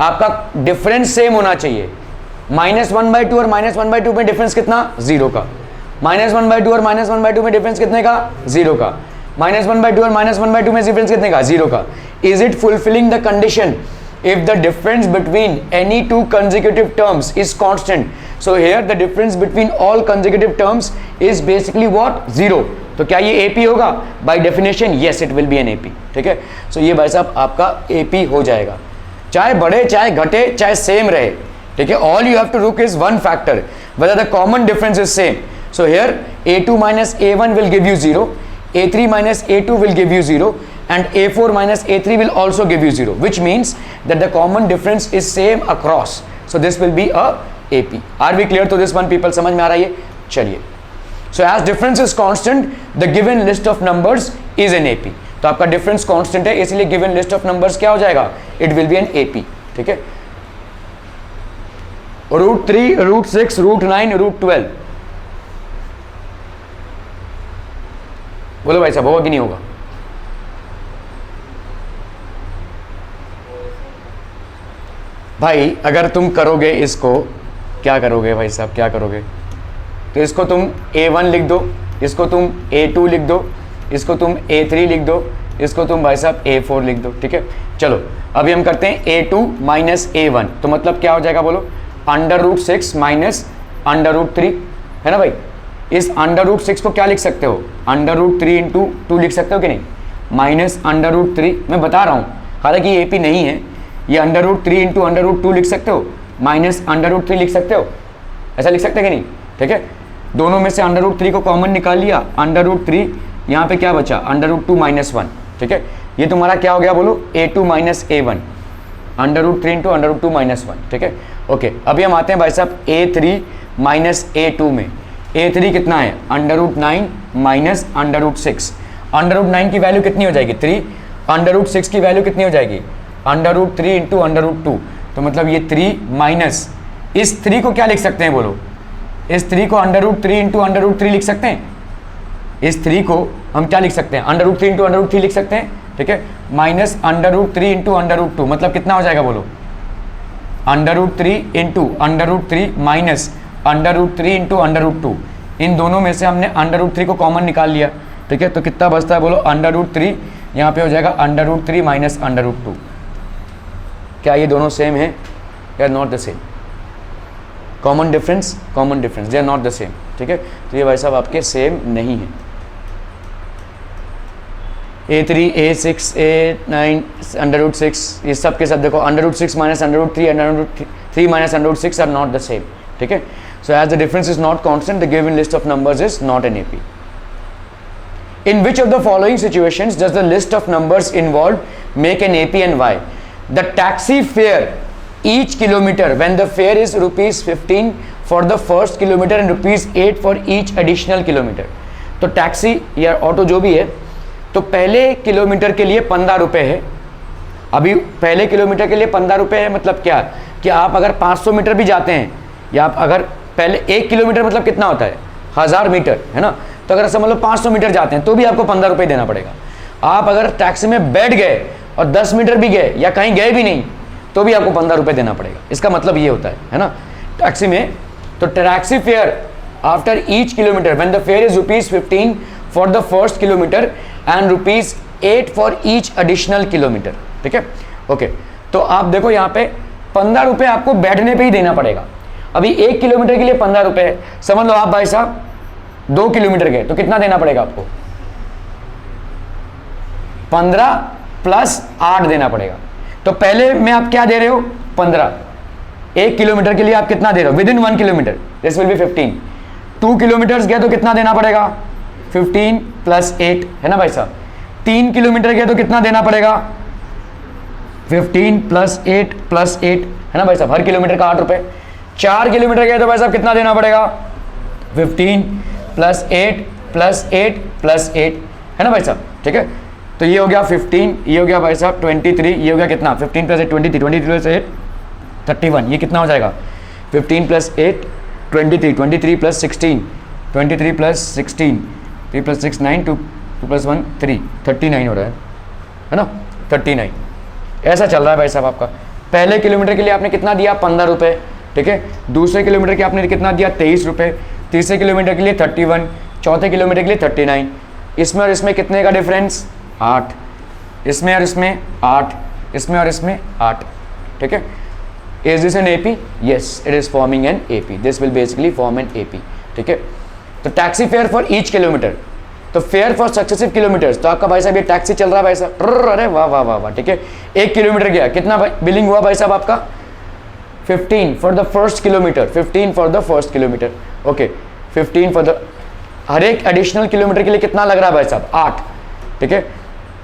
आपका, डिफरेंस सेम होना चाहिए। -1/2 और -1/2 में डिफरेंस कितना 0 का, -1/2 और -1/2 में डिफरेंस कितने का 0 का, -1/2 और -1/2 में डिफरेंस कितने का 0 का। Is it fulfilling the condition if the difference between any two consecutive terms is constant? So here the difference between all consecutive terms is basically what 0। तो क्या ये AP होगा by definition? Yes it will be an AP, ठीक है। so ये भाई साहब आपका AP हो जाएगा, चाहे बढ़े चाहे घटे चाहे सेम रहे, ठीक है। all you have to look is one factor whether the common difference is same। so here A2 minus A1 will give you 0, A3 minus A2 will give you 0 and A4 minus A3 will also give you 0, which means that the common difference is same across, so this will be a AP. Are we clear to this one people? समझ में आ रहा है ये? चलिए, so as difference is constant the given list of numbers is an AP. तो आपका डिफरेंस कांस्टेंट है, इसलिए गिवन लिस्ट ऑफ नंबर्स क्या हो जाएगा? It will be an AP. ठीक है, √3, √6, √9, √12. बोलो भाई साहब, होगा कि नहीं होगा? भाई अगर तुम करोगे इसको, क्या करोगे भाई साहब, क्या करोगे? तो इसको तुम A1 लिख दो, इसको तुम A2 लिख दो, इसको तुम A3 लिख दो, इसको तुम भाई साहब A4 लिख दो. ठीक है, चलो अभी हम करते हैं A2 माइनस A1. तो मतलब क्या हो जाएगा बोलो? √6 माइनस √3 है ना भाई. इस √6 को क्या लिख सकते हो? √3 इंटू 2 लिख सकते हो कि नहीं? माइनस √3, मैं बता रहा हूँ, हालांकि ये AP नहीं है, ये √3 इंटू √2 लिख सकते हो, माइनस √3 लिख सकते हो. ऐसा लिख सकते हैं कि नहीं? ठीक है, दोनों में से √3 को कॉमन निकाल लिया, √3 यहाँ पे क्या बचा? √2 माइनस 1. ठीक है, ये तुम्हारा क्या हो गया बोलो? A2 minus A1, √3 into √2 minus 1. ठीक है, ओके. अभी हम आते हैं भाई साहब A3 माइनस A2 में. A3 कितना है? √9 माइनस √6. √9 की वैल्यू कितनी हो जाएगी? 3. √6 की वैल्यू कितनी हो जाएगी? √3 इंटू √2. तो मतलब ये 3 माइनस इस 3 को क्या लिख सकते हैं बोलो? इस 3 को √3 इंटू √3 लिख सकते हैं. इस 3 को हम क्या लिख सकते हैं? √3 इंटू √3 लिख सकते हैं. ठीक है, माइनस √3 इंटू √2 मतलब कितना हो जाएगा बोलो? √3 इंटू √3 माइनस √3 इंटू √2. इन दोनों में से हमने √3 को कॉमन निकाल लिया. ठीक है, तो कितना बचता है बोलो? √3 यहाँ पे हो जाएगा √3 माइनस √2. क्या ये दोनों सेम है या not the same? Common difference, common difference, they are not the same. ठीक है, तो ये भाई साहब आपके सेम नहीं है. A3, A6, A9, √6, ये सब के सब देखो √6 minus √3, √3 minus √6 are not the same. ठीक है, so as the difference is not constant the given list of numbers is not an AP. In which of the following situations does the list of numbers involved make an AP and why? The taxi fare each kilometer when the fare is ₹15 for the first kilometer and ₹8 for each additional kilometer. तो टैक्सी या ऑटो जो भी है, तो पहले किलोमीटर के लिए 15 रुपये है. अभी पहले किलोमीटर के लिए 15 रुपये है, मतलब क्या कि आप अगर 500 मीटर भी जाते हैं, या आप अगर पहले 1 किलोमीटर मतलब कितना होता है? 1000 मीटर है ना. तो अगर समझ लो 500 मीटर जाते हैं तो भी आपको 15 रुपये देना पड़ेगा. आप अगर टैक्सी में बैठ गए और 10 मीटर भी गए या कहीं गए भी नहीं तो भी आपको 15 रुपये देना पड़ेगा. इसका मतलब ये होता है ना टैक्सी में. तो taxi fair after each kilometre when the fair is ₹15 for the first kilometre and ₹8 for each additional kilometre. ठीक है, ओके. तो आप देखो यहाँ पे 15 रुपये आपको बैठने पे ही देना पड़ेगा. अभी 1 किलोमीटर के लिए 15 रुपये, समझ लो आप भाई साहब 2 किलोमीटर गए तो कितना देना पड़ेगा आपको? 15 प्लस 8 देना पड़ेगा. तो पहले में आप क्या दे रहे हो? 15. 1 किलोमीटर के लिए आप कितना दे रहे हो? With in 1 kilometre this will B 15. 2 kilometre गए तो कितना देना पड़ेगा? 15 प्लस 8 है ना भाई साहब. 3 किलोमीटर गए तो कितना देना पड़ेगा? 15 प्लस 8 प्लस 8 है ना भाई साहब. हर किलोमीटर का 8 रुपये. 4 किलोमीटर गए तो भाई साहब कितना देना पड़ेगा? 15 प्लस 8 प्लस 8 प्लस 8 है ना भाई साहब. ठीक है, तो ये हो गया 15, ये हो गया भाई साहब 23, ये हो गया कितना? 15 प्लस 8 23, 23 प्लस 8 31. ये कितना हो जाएगा? 15 plus 8 23, 23 plus 16 23 plus 16 3 plus 6 9 2 plus 1 3 39 हो रहा है ना. 39 ऐसा चल रहा है भाई साहब आपका. पहले किलोमीटर के लिए आपने कितना दिया? 15 रुपये. ठीक है, दूसरे किलोमीटर के आपने कितना दिया? 23 रुपये. तीसरे किलोमीटर के लिए 31, चौथे किलोमीटर के लिए 39. इसमें और इसमें कितने का डिफरेंस? 8. इसमें और इसमें 8, इसमें और इसमें 8. ठीक है, is this an AP? Yes, it is forming an AP. This will basically form an AP. ठीक है, तो taxi fare for each kilometre, तो फेयर फॉर सक्सेसिव किलोमीटर्स. तो आपका भाई साहब ये टैक्सी चल रहा है भाई साहब. अरे वाह वाह वाह वाह. ठीक है, 1 किलोमीटर गया, कितना बिलिंग हुआ भाई साहब आपका? 15 for the first kilometre. 15 for the first kilometre. Okay, 15 for the हर एक एडिशनल किलोमीटर के लिए कितना लग रहा है भाई साहब? 8. ठीक है,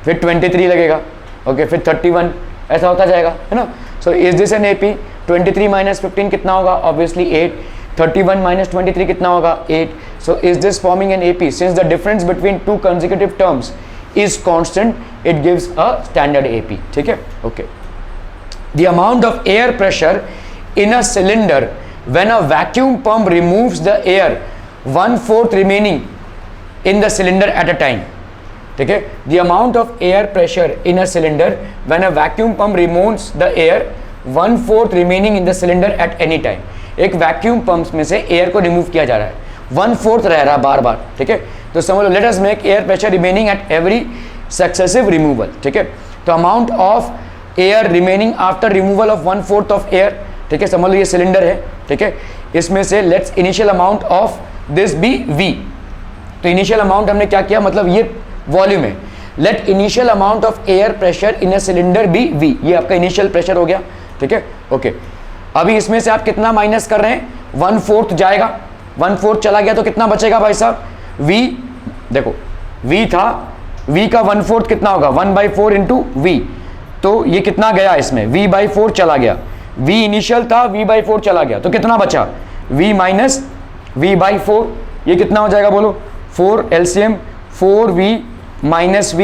फिर 23 लगेगा. ओके, फिर 31, ऐसा होता जाएगा है ना. So is this an AP? 23 minus 15 कितना होगा, ऑब्वियसली 8. 31 माइनस 23 कितना होगा, 8. सो is this forming an AP? Since the difference between two consecutive terms is constant, it gives a standard AP. ठीक है, okay. The amount of air pressure in a cylinder when a vacuum pump removes the air 1/4 remaining in the cylinder at a time. ठीक है, the amount of air pressure in a cylinder when a vacuum pump removes the air 1/4 remaining in the cylinder at any time. एक वैक्यूम पंप में से एयर को रिमूव किया जा रहा है, 1/4 रह रहा है बार बार. ठीक है, तो समझ लो, let us make air pressure remaining at every successive removal. ठीक है, तो amount of air remaining after removal of 1/4 of air. ठीक है, समझ लो ये सिलेंडर है. ठीक है, इसमें से let's initial amount of this be V. तो इनिशियल अमाउंट हमने क्या किया, मतलब ये वॉल्यूम है. Let initial amount of air pressure in a cylinder be V. ये आपका इनिशियल प्रेशर हो गया. ठीक है, ओके. अभी इसमें से आप कितना माइनस कर रहे हैं, 1/4 जाएगा, 1/4 चला गया तो कितना बचेगा भाई साहब, V. देखो V था, V का 1/4 कितना होगा, 1/4 इंटू V. तो ये कितना गया इसमें, V/4 चला गया. V इनिशियल था, V/4 चला गया, तो कितना बचा, V माइनस V/4. ये कितना हो जाएगा बोलो, 4 LCM 4V minus V,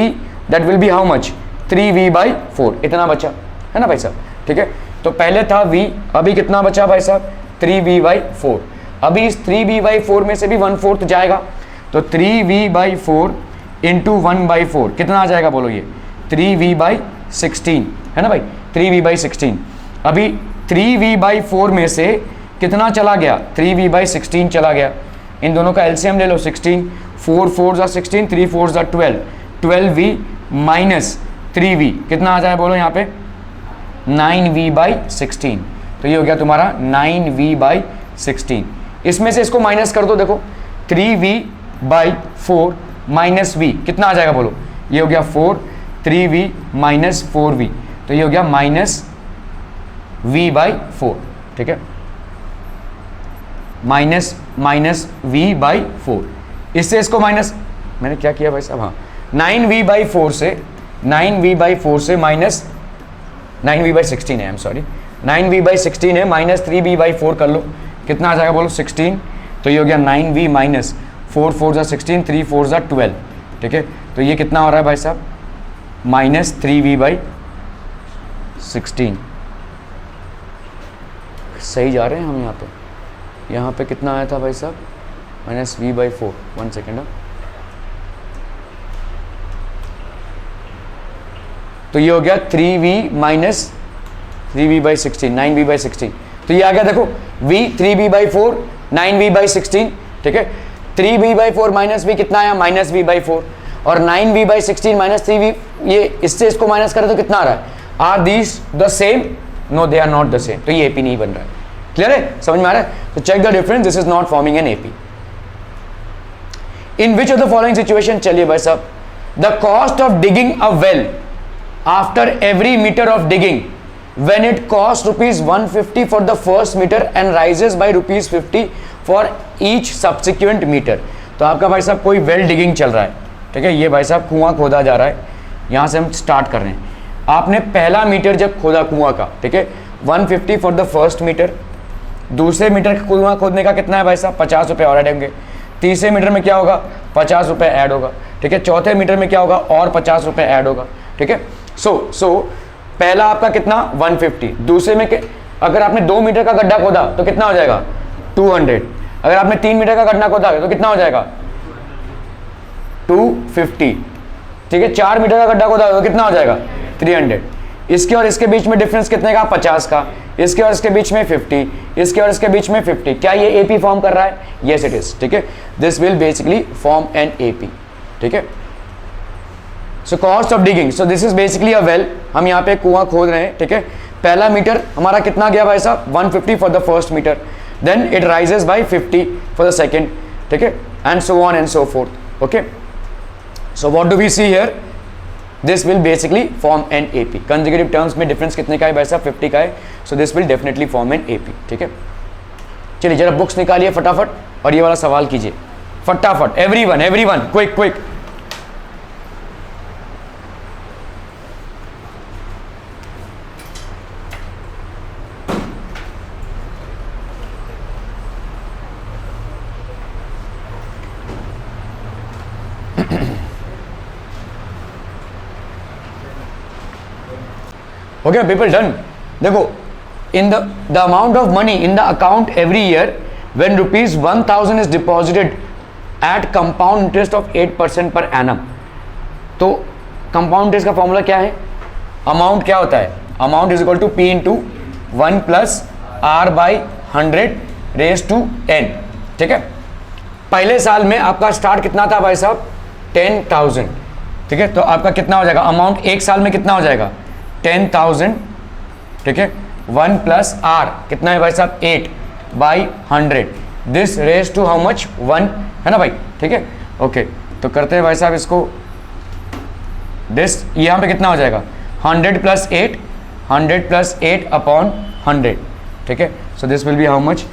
that will be how much, 3V/4. इतना बचा है ना भाई साहब. ठीक है, तो पहले था V, अभी कितना बचा भाई साहब, 3V/4. अभी इस 3V/4 में से भी 1/4 जाएगा, तो 3V/4 इंटू 1/4 कितना आ जाएगा बोलो, ये 3V/16 है ना भाई, 3V/16. अभी 3V/4 में से कितना चला गया, 3V/16 चला गया. इन दोनों का एलसीएम ले लो, 16. 4 4 16, 3 4 12, 12V माइनस 3V कितना आ जाए बोलो यहाँ पे, 9V/16. तो ये हो गया तुम्हारा 9V/16. इसमें से इसको माइनस कर दो, देखो 3V/4 माइनस V कितना आ जाएगा बोलो, ये हो गया 4, 3V माइनस 4V, तो ये हो गया माइनस V/4. ठीक है, माइनस V/4. इससे इसको माइनस, मैंने क्या किया भाई साहब, हाँ 9V/4 से माइनस 9V/16 है, आई एम सॉरी, 9V/16 है, माइनस 3V/4 कर लो, कितना आ जाएगा बोलो, 16. तो ये हो गया 9V माइनस 4 4 16, 3 4 12. ठीक है, तो ये कितना हो रहा है भाई साहब, माइनस 3V/16. सही जा रहे हैं हम यहाँ पे कितना आया था भाई साहब, माइनस V/4. 1 सेकेंड. तो ये हो गया 3V माइनस 3V/16, 9V/16. तो ये आ गया, देखो V 3V/4, 9V/16. ठीक है, 3V/4 माइनस V कितना आया, माइनस V/4, और 9V/16 माइनस 3V, ये इससे इसको माइनस करें तो कितना आ रहा है, are these the same, no they are not the same. तो ये AP नहीं बन रहा है. क्लियर है, समझ में आ रहा है. तो check the difference, this is not forming an AP. In which of the following situation, चलिए भाई साहब, the cost of digging a well after every metre of digging when it costs rupees 150 for the first meter and rises by rupees 50 for each subsequent meter. तो आपका भाई साहब कोई वेल डिगिंग चल रहा है. ठीक है, ये भाई साहब कुआं खोदा जा रहा है, यहाँ से हम स्टार्ट कर रहे हैं. आपने पहला मीटर जब खोदा कुआं का, ठीक है, 150 फॉर द फर्स्ट मीटर. दूसरे मीटर का कुआं खोदने का कितना है भाई साहब, 50 रुपये और ऐड होंगे. तीसरे मीटर में क्या होगा, 50 रुपये ऐड होगा. ठीक है, चौथे मीटर में क्या होगा, और 50 रुपये ऐड होगा. ठीक है, सो पहला आपका कितना, 150. दूसरे में अगर आपने 2 मीटर का गड्ढा खोदा तो कितना हो जाएगा, 200. अगर आपने 3 मीटर का गड्ढा खोदा तो कितना हो जाएगा, 250. ठीक है, 4 मीटर का गड्ढा खोदा तो कितना हो जाएगा, 300. इसके और इसके बीच में डिफरेंस कितने का, 50 का. इसके और इसके बीच में 50, इसके और इसके बीच में 50. क्या ये AP फॉर्म कर रहा है, यस इट इज. ठीक है, this will basically form an AP. ठीक है, so cost of digging, so this is basically a well. हम यहाँ पे कुआं खोद रहे हैं. ठीक है, पहला मीटर हमारा कितना गया भाई साहब, 150 for the first metre, then it rises by 50 for the second. ठीक है, and so on and so forth. Okay, so what do we see here, this will basically form an AP. Consecutive terms में डिफरेंस कितने का है भाई साहब, 50 का है. So this will definitely form an AP. ठीक है, चलिए जरा बुक्स निकालिए फटाफट और ये वाला सवाल कीजिए फटाफट. Everyone quick. Okay people, done. देखो, in the amount of money in the account every year when ₹1000 is deposited at compound interest of 8% per annum. तो कंपाउंड इंटरेस्ट का फॉर्मूला क्या है? अमाउंट क्या होता है? Amount is equal to P into 1 plus R/100 raise to n। ठीक है, पहले साल में आपका स्टार्ट कितना था भाई साहब? 10,000। ठीक है, तो आपका कितना हो जाएगा अमाउंट एक साल में? कितना हो जाएगा? 10,000। ठीक है, 1 प्लस R कितना है भाई साहब? 8/100 this raise to how much? 1, है ना भाई? ठीक है, ओके, तो करते हैं भाई साहब इसको। दिस यहाँ पे कितना हो जाएगा? 100 प्लस 8, 100 प्लस 8 अपॉन 100। ठीक है, so this will be how much?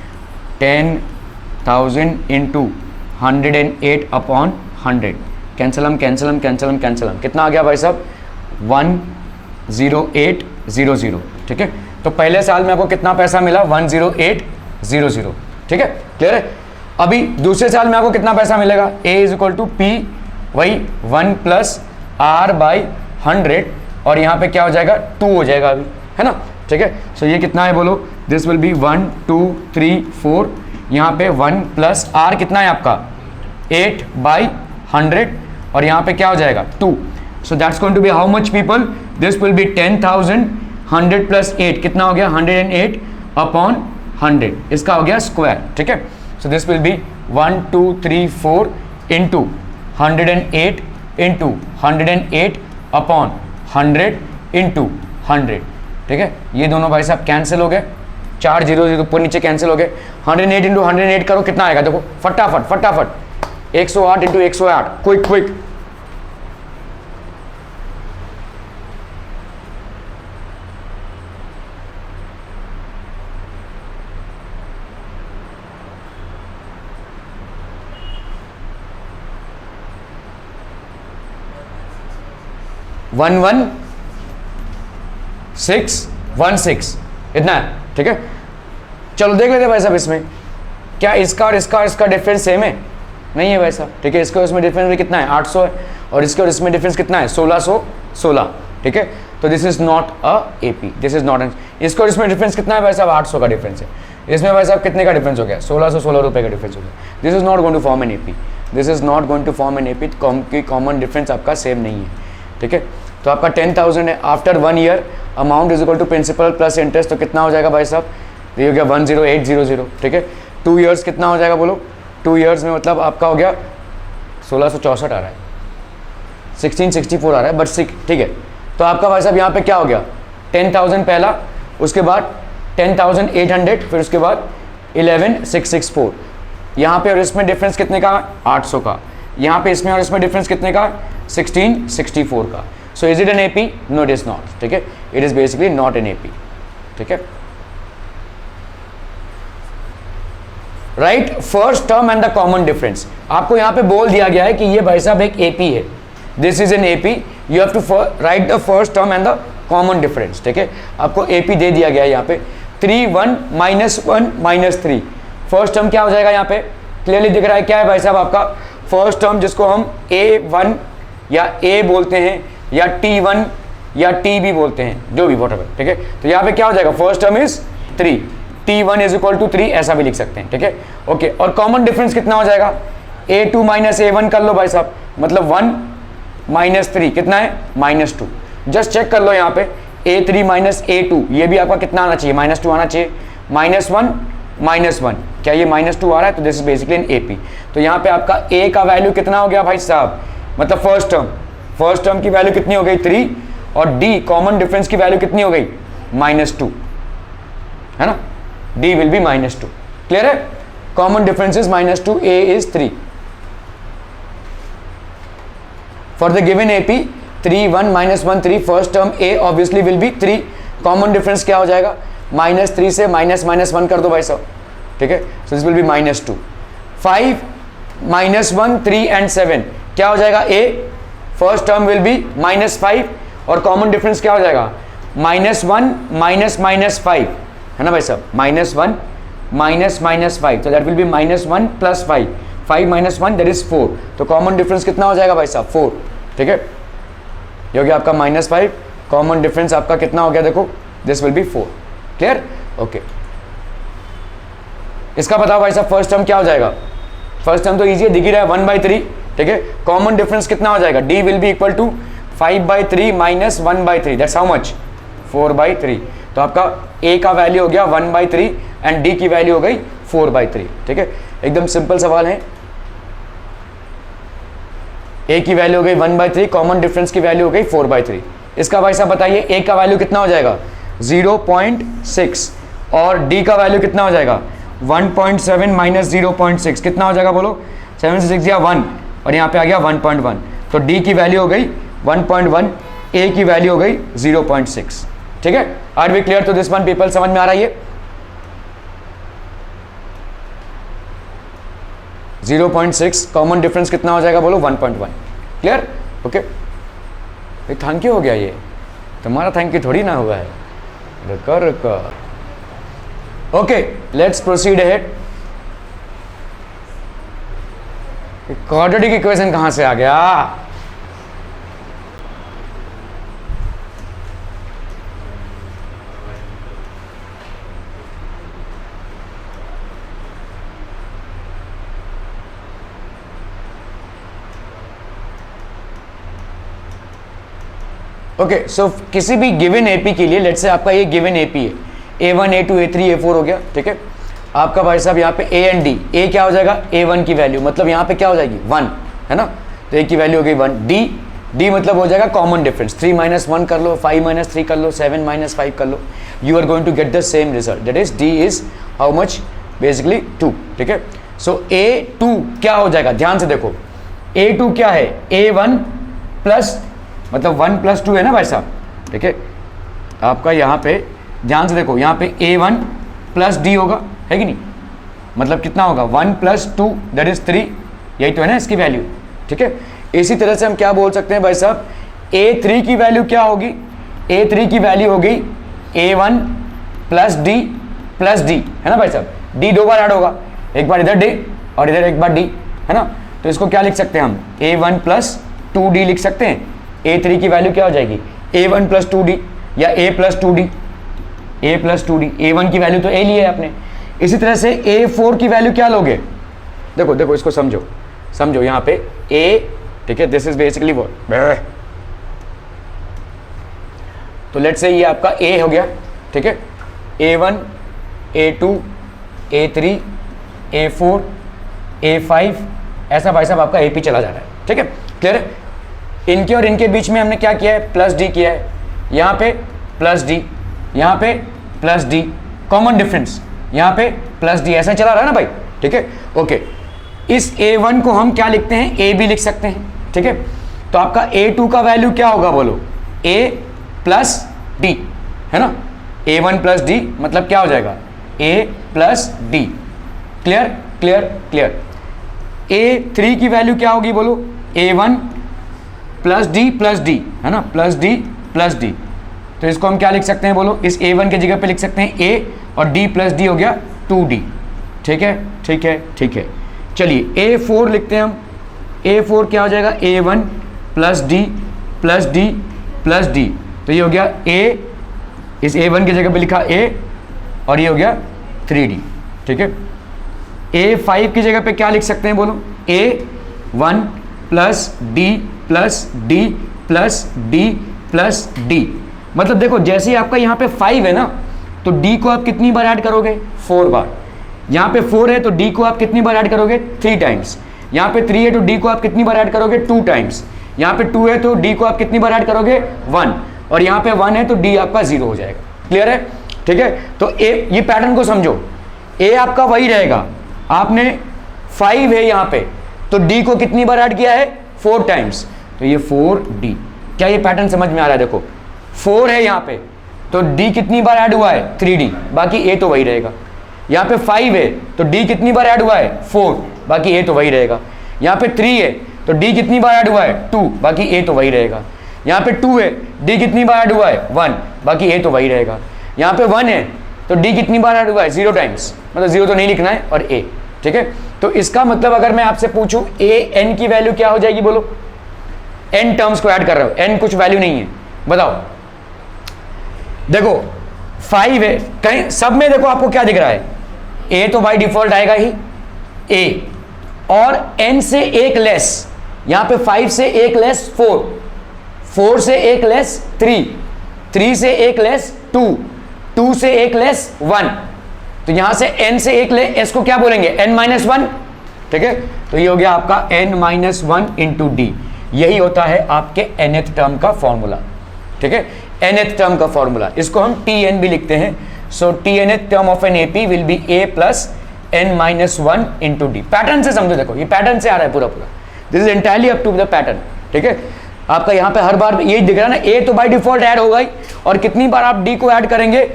10,000 into 108 upon 100। कैंसलम कैंसलम कैंसलम कैंसलम, कितना आ गया भाई साहब? 10800। ठीक है, तो पहले साल में आपको कितना पैसा मिला? 10800। ठीक है, क्लियर है? अभी दूसरे साल में आपको कितना पैसा मिलेगा? A is equal to P, वही 1 प्लस R/100, और यहाँ पे क्या हो जाएगा? 2 हो जाएगा अभी, है ना? ठीक है, सो ये कितना है बोलो? दिस विल बी 1 2 3 4, यहाँ पे 1 प्लस R कितना है आपका? 8/100, और यहाँ पे क्या हो जाएगा? 2। So that's going to be how much people? This will be 10,000, 100 plus 8 कितना हो गया? 108 अपॉन 100, इसका हो गया स्क्वायर। ठीक है, so this will B 1 2 3 4 into 108 into 108 upon 100 into 100। ठीक है, ये दोनों भाई साहब कैंसिल हो गए, 4 0 ऊपर नीचे कैंसिल हो गए। 108 इंटू 108 करो, कितना आएगा? देखो फटाफट फटाफट, 108 इंटू 108, क्विक क्विक। वन 616 इतना है। ठीक है, चलो देख लेते हैं भाई साहब इसमें क्या इसका और इसका डिफरेंस सेम है? नहीं है भाई साहब। ठीक है, इसका इसमें डिफरेंस भी कितना है? 800 है, और इसके और इसमें डिफरेंस कितना है? 1616। ठीक है, तो this is not a AP, this is not N. इसको और इसमें डिफरेंस कितना है भाई साहब? 800 का डिफरेंस है। इसमें भाई साहब कितने का डिफरेंस हो गया? 1616 रुपये का डिफरेंस हो गया। This is not going to form an AP, this is not going to form an AP, की कॉमन डिफरेंस आपका सेम नहीं है। ठीक है, तो आपका 10,000 है। After 1 year amount is equal to principal plus interest, तो कितना हो जाएगा भाई साहब? ये हो गया 10800। ठीक है, 2 ईयर्स कितना हो जाएगा बोलो? 2 ईयर्स में मतलब आपका हो गया 1664 आ रहा है, 1664 आ रहा है, बट ठीक है। तो आपका भाई साहब यहाँ पे क्या हो गया? 10,000 पहला, उसके बाद 10,800, फिर उसके बाद 11,664। यहाँ पे और इसमें डिफरेंस कितने का? 800 का। यहाँ पे इसमें और इसमें डिफरेंस कितने का? 1664 का। So is it an AP? No it is not. ठीक है, it is basically not an AP। ठीक है, write first term and the common difference. आपको यहाँ पे बोल दिया गया है कि ये भाई साहब एक AP है, this is an AP, you have to write the first term and the common difference. ठीक है, आपको AP दे दिया गया है यहाँ पे 3 1 -1 -3। फर्स्ट टर्म क्या हो जाएगा? यहाँ पे क्लियरली दिख रहा है क्या है भाई साहब? आपका फर्स्ट टर्म जिसको हम A1 या A बोलते हैं, या T1 या TB बोलते हैं, जो भी वॉटएवर। ठीक है, तो यहाँ पे क्या हो जाएगा? First term is 3, T1 is equal to 3, ऐसा भी लिख सकते हैं। ठीक है, ओके, और कॉमन डिफरेंस कितना हो जाएगा? A2 माइनस A1 कर लो भाई साहब, मतलब 1 -3 कितना है? -2। जस्ट चेक कर लो यहाँ पे A3 माइनस A2, ये भी आपका कितना आना चाहिए? -2 आना चाहिए। -1 -1, क्या ये -2 आ रहा है? तो this is basically an AP। तो यहाँ पे आपका A का वैल्यू कितना हो गया भाई साहब? मतलब फर्स्ट टर्म की वैल्यू कितनी हो गई? 3, और D कॉमन डिफरेंस की वैल्यू कितनी हो गई? -2, है ना? D will B -2। क्लियर है? Common difference is -2, A is 3। For the given AP 3 1 -1 3, first term A obviously will be 3, common difference क्या हो जाएगा? -3 से -1 कर दो भाई साहब। ठीक है, so this will B -2। 5 -1 3 and 7 क्या हो जाएगा? A first term will be -5, और कॉमन डिफरेंस क्या हो जाएगा? -1 -5, है ना भाई साहब? -1 -5, तो that will B -1 + 5, 5 - 1 that is 4। तो कॉमन डिफरेंस कितना हो जाएगा भाई साहब? 4। ठीक है, ये हो गया आपका -5 कॉमन डिफरेंस आपका कितना हो गया, देखो this will B 4। Clear? Okay, इसका बताओ भाई साहब फर्स्ट टर्म क्या हो जाएगा? फर्स्ट टर्म तो इजी है, दिख ही रहा है 1/3, ठीक है। कॉमन डिफरेंस कितना हो जाएगा? d will be equal to 5/3 minus 1/3, that's how much? 4/3। तो आपका a का वैल्यू हो गया 1/3 एंड d की वैल्यू हो गई 4/3, ठीक है। एकदम सिंपल सवाल है। a की वैल्यू हो गई 1/3, कॉमन डिफरेंस की वैल्यू हो गई 4/3। इसका भाई साहब बताइए a का वैल्यू कितना हो जाएगा? 0.6 और d का वैल्यू कितना हो जाएगा? 1.7 माइनस 0.6 कितना हो जाएगा बोलो? 7 से 6 या 1 और यहाँ पे आ गया 1.1, तो d की वैल्यू हो गई 1.1, a की वैल्यू हो गई 0.6, ठीक है। Are we clear to this one people? समझ में आ रहा है ये? 0.6 कॉमन डिफरेंस कितना हो जाएगा बोलो? 1.1। क्लियर? ओके, थैंक यू हो गया, ये तुम्हारा थैंक यू थोड़ी ना हुआ है। रुको, okay let's proceed ahead. Quadratic equation कहां से आ गया? ओके सो किसी भी गिवन एपी के लिए, लेट्स से आपका ये गिवन एपी है, A1 A2 A3 A4 हो गया, ठीक है। आपका भाई साहब यहाँ पे A एंड D, A क्या हो जाएगा? A1 की वैल्यू, मतलब यहाँ पे क्या हो जाएगी? 1, है ना। तो A की वैल्यू हो गई 1। D मतलब हो जाएगा कॉमन डिफरेंस, 3 - 1 कर लो, 5 - 3 कर लो, 7 - 5 कर लो, you are going to get the same result, that is D is how much? Basically 2, ठीक है। सो A2 क्या हो जाएगा? ध्यान से देखो, A2 क्या है? A1 प्लस, मतलब 1 + 2 है ना भाई साहब, ठीक है। आपका यहाँ पे ध्यान से देखो, यहाँ पे A1 + D होगा, है कि नहीं? मतलब कितना होगा? 1 + 2 दैट इज 3, यही तो है ना इसकी वैल्यू, ठीक है। इसी तरह से हम क्या बोल सकते हैं भाई साहब? A3 की वैल्यू क्या होगी? A3 की वैल्यू होगी A1 + D + D, है ना भाई साहब। D 2 बार ऐड होगा, एक बार इधर D और इधर एक बार D, है ना। तो इसको क्या लिख सकते हैं हम? A1 + 2D लिख सकते हैं। A3 की वैल्यू क्या हो जाएगी? A1 + 2D या A + 2D, A + 2D। A1 की वैल्यू तो A ली है आपने। इसी तरह से A4 की वैल्यू क्या लोगे? देखो देखो इसको समझो यहाँ पे A, ठीक है, दिस इज बेसिकली व्हाट, तो लेट्स से ये आपका A हो गया, ठीक है। A1 A2 A3 A4 A5 ऐसा भाई साहब आपका AP चला जा रहा है, ठीक है। क्लियर है? इनके और इनके बीच में हमने क्या किया है? +D किया है, यहाँ पे +D, यहाँ पे +D, कॉमन डिफरेंस यहाँ पे +D, ऐसा चला रहा है ना भाई, ठीक है। ओके, इस A1 को हम क्या लिखते हैं? A भी लिख सकते हैं, ठीक है। तो आपका A2 का वैल्यू क्या होगा बोलो? A + D, है ना। A1 + D मतलब क्या हो जाएगा? A + D। Clear clear clear. A3 की वैल्यू क्या होगी बोलो? A1 + D + D, है ना, +D + D। तो इसको हम क्या लिख सकते हैं बोलो? इस A1 की जगह पे लिख सकते हैं A और D + D हो गया 2D, ठीक है ठीक है ठीक है। चलिए A4 लिखते हैं हम। A4 क्या हो जाएगा? A1 + D + D + D, तो ये हो गया A, इस A1 की जगह पे लिखा A और ये हो गया 3D, ठीक है। A5 की जगह पे क्या लिख सकते हैं बोलो? A1 + D + D + D + D, मतलब देखो जैसे ही आपका यहाँ पे 5 है ना, तो D को आप कितनी बार ऐड करोगे? 4 बार। यहाँ पे 4 है तो D को आप कितनी बार ऐड करोगे? 3 टाइम्स। यहाँ पे 3 है तो D को आप कितनी बार ऐड करोगे? 2 टाइम्स। यहाँ पे 2 है तो D को आप कितनी बार ऐड करोगे? 1। और यहाँ पे 1 है तो D आपका 0 हो जाएगा। क्लियर है? ठीक है, तो ये पैटर्न को समझो। A आपका वही रहेगा, आपने 5 है यहाँ पे तो D को कितनी बार ऐड किया है? 4 टाइम्स, तो ये 4D। क्या ये पैटर्न समझ में आ रहा है? देखो 4 है यहाँ पे तो D कितनी बार ऐड हुआ है? 3D, बाकी A तो वही रहेगा। यहाँ पे 5 है तो D कितनी बार ऐड हुआ है? 4, बाकी A तो वही रहेगा। यहाँ पे 3 है तो D कितनी बार ऐड हुआ है? 2, बाकी A तो वही रहेगा। यहाँ पे 2 है, D कितनी बार ऐड हुआ है? 1, बाकी A तो वही रहेगा। यहाँ पे 1 है तो D कितनी बार ऐड हुआ है? 0 टाइम्स, मतलब 0 तो नहीं लिखना है, और A, ठीक है। तो इसका मतलब अगर मैं आपसे पूछूं AN की वैल्यू क्या हो जाएगी बोलो? N टर्म्स को ऐड कर रहे हो, N कुछ वैल्यू नहीं है, बताओ देखो 5 है, कहीं सब में देखो आपको क्या दिख रहा है, ए तो बाई डिफॉल्ट आएगा ही ए, और n से एक लेस, यहां पे 5 से एक लेस 4, 4 से एक लेस 3, 3 से एक लेस 2, 2 से एक लेस 1, तो यहां से n से एक ले, s को क्या बोलेंगे n-1, ठीक है। तो ये हो गया आपका n-1 इंटू डी, यही होता है आपके nth टर्म का फॉर्मूला, ठीक है, nth टर्म का फॉर्मूला, इसको हम tn भी लिखते हैं। सो tnth term of an AP will be a plus n-1 into D. Pattern से समझो, देखो ये पैटर्न से आ रहा है पूरा पूरा, this is entirely up to the pattern, ठीक है। आपका यहाँ पे हर बार ये दिख रहा है ना, a तो बाय डिफॉल्ट ऐड होगा ही, और कितनी बार आप d को ऐड करेंगे,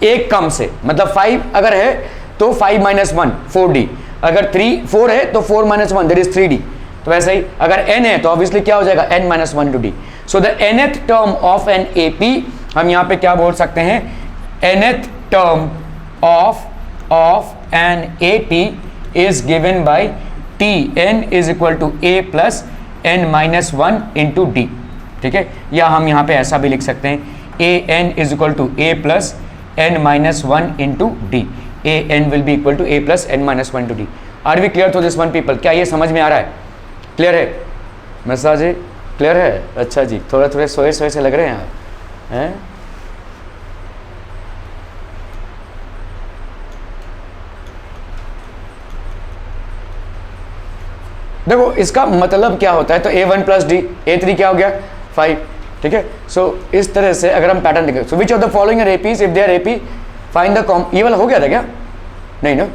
एक कम से, मतलब 5 अगर है तो 5-1 4d, अगर 4 है तो 4-1 दैट इज 3d, तो वैसे ही अगर n है तो ऑब्वियसली क्या हो जाएगा n-1 to d। So the nth term of an AP हम यहाँ पे क्या बोल सकते हैं, nth term of an AP is given by tn is equal to a plus n-1 into d, ठीक है। या हम यहाँ पे ऐसा भी लिख सकते हैं an is equal to a plus n-1 into d, an will be equal to a plus n-1 into d। Are we clear to this one people? क्या ये समझ में आ रहा है? क्लियर है? मिश्रा जी क्लियर है? अच्छा जी, थोड़े थोड़े सोए सोए से लग रहे हैं आप, हैं? देखो इसका मतलब क्या होता है, तो a1 प्लस डी, a3 क्या हो गया 5, ठीक है। सो इस तरह से अगर हम पैटर्न देखें, so which of the following are APs, if they are AP find the common, ये वाला हो गया था क्या? नहीं ना,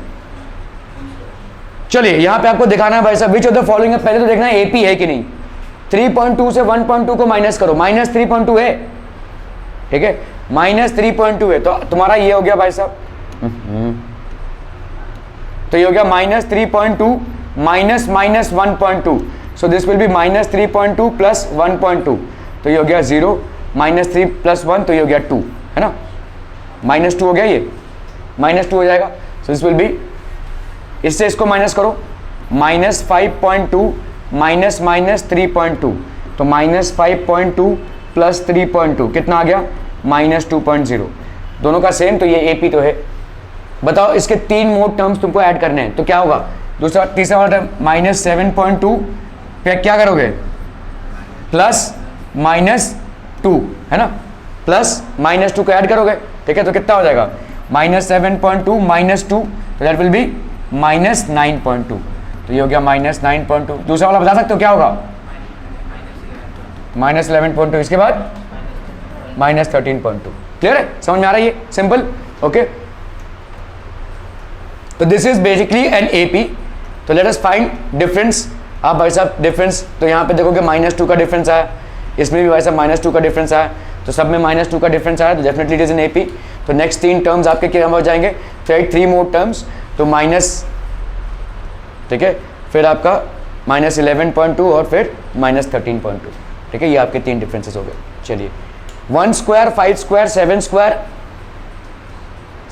चलिए यहां पे आपको दिखाना है भाई साहब, विच ऑफ द फॉलोइंग, पहले तो देखना है एपी है कि नहीं। 3.2 से 1.2 को माइनस करो, -3.2 है, ठीक है, -3.2 है, तो तुम्हारा ये हो गया भाई साहब, तो ये हो गया -3.2 minus -1.2, so this will B -3.2 plus 1.2, तो ये हो गया 0, -3 प्लस 1 तो ये हो गया 2, है ना, -2 हो गया, ये -2 हो जाएगा। सो दिस विल बी, इससे इसको माइनस करो, -5.2 माइनस -3.2, तो -5.2 प्लस 3.2 कितना आ गया, -2.0, दोनों का सेम, तो ये एपी तो है। बताओ इसके 3 मोड टर्म्स तुमको ऐड करने हैं, तो क्या होगा, दूसरा तीसरा वाला टर्म -7.2 पे क्या करोगे, प्लस -2, है ना, प्लस -2 को ऐड करोगे, ठीक है, तो कितना हो जाएगा, -7.2 -2, तो दैट विल बी -9.2, तो ये हो गया -9.2। दूसरा वाला बता सकते हो क्या होगा, -11.2, इसके बाद -13.2। क्लियर है, समझ में आ रहा है, ये सिंपल, ओके। तो this is basically an AP. तो लेट अस फाइंड डिफरेंस। आप भाई साहब डिफरेंस, तो यहाँ पे देखोगे -2 का डिफरेंस आया, इसमें भी भाई साहब -2 का डिफरेंस आया, तो सब में -2 का डिफरेंस आया, तो definitely it is an AP. तो नेक्स्ट 3 टर्म्स आपके क्या हो जाएंगे, फिर 3 मोर टर्म्स, तो माइनस, ठीक है, फिर आपका -11.2 और फिर -13.2, ठीक है, ये आपके 3 डिफरेंसेस हो गए। चलिए 1 स्क्वायर 5 स्क्वायर 7 स्क्वायर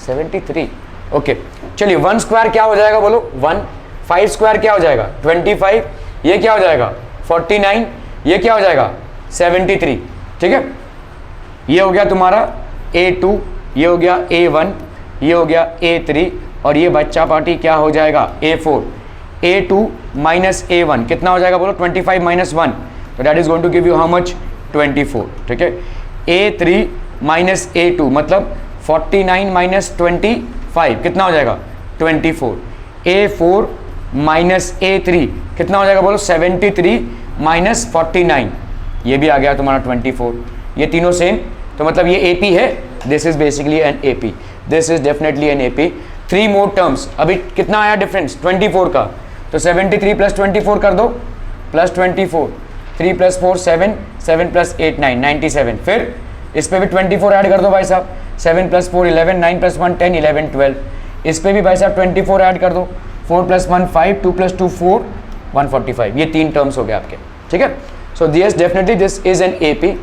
73, ओके। चलिए 1 स्क्वायर क्या हो जाएगा बोलो, 1, 5 स्क्वायर क्या हो जाएगा 25, ये क्या हो जाएगा 49, ये क्या हो जाएगा 73, ठीक है। ये हो गया तुम्हारा A2, ये हो गया A1, ये हो गया A3, और ये बच्चा पार्टी क्या हो जाएगा A4। A2 माइनस A1 कितना हो जाएगा बोलो, 25 माइनस 1, तो that is going to give you how much, 24, ठीक है। A3 माइनस A2 मतलब 49 माइनस 25 कितना हो जाएगा 24। A4 माइनस A3 कितना हो जाएगा बोलो, 73 माइनस 49, ये भी आ गया तुम्हारा 24, ये तीनों सेम, तो मतलब ये AP है, this is basically an AP, this is definitely an AP। 3 more terms, अभी कितना आया डिफरेंस 24 का, तो 73 प्लस 24 कर दो, प्लस 24, 3 प्लस 4 7, 7 प्लस 8 9, 97, फिर इस पे भी 24 ऐड कर दो भाई साहब, 7 प्लस 4 11, 9 प्लस 1 10, 11 12, इस पे भी भाई साहब 24 ऐड कर दो, 4 प्लस 1 5, 2 प्लस 2 4, 145, ये 3 टर्म्स हो गए आपके, ठीक है। So this definitely this is an AP।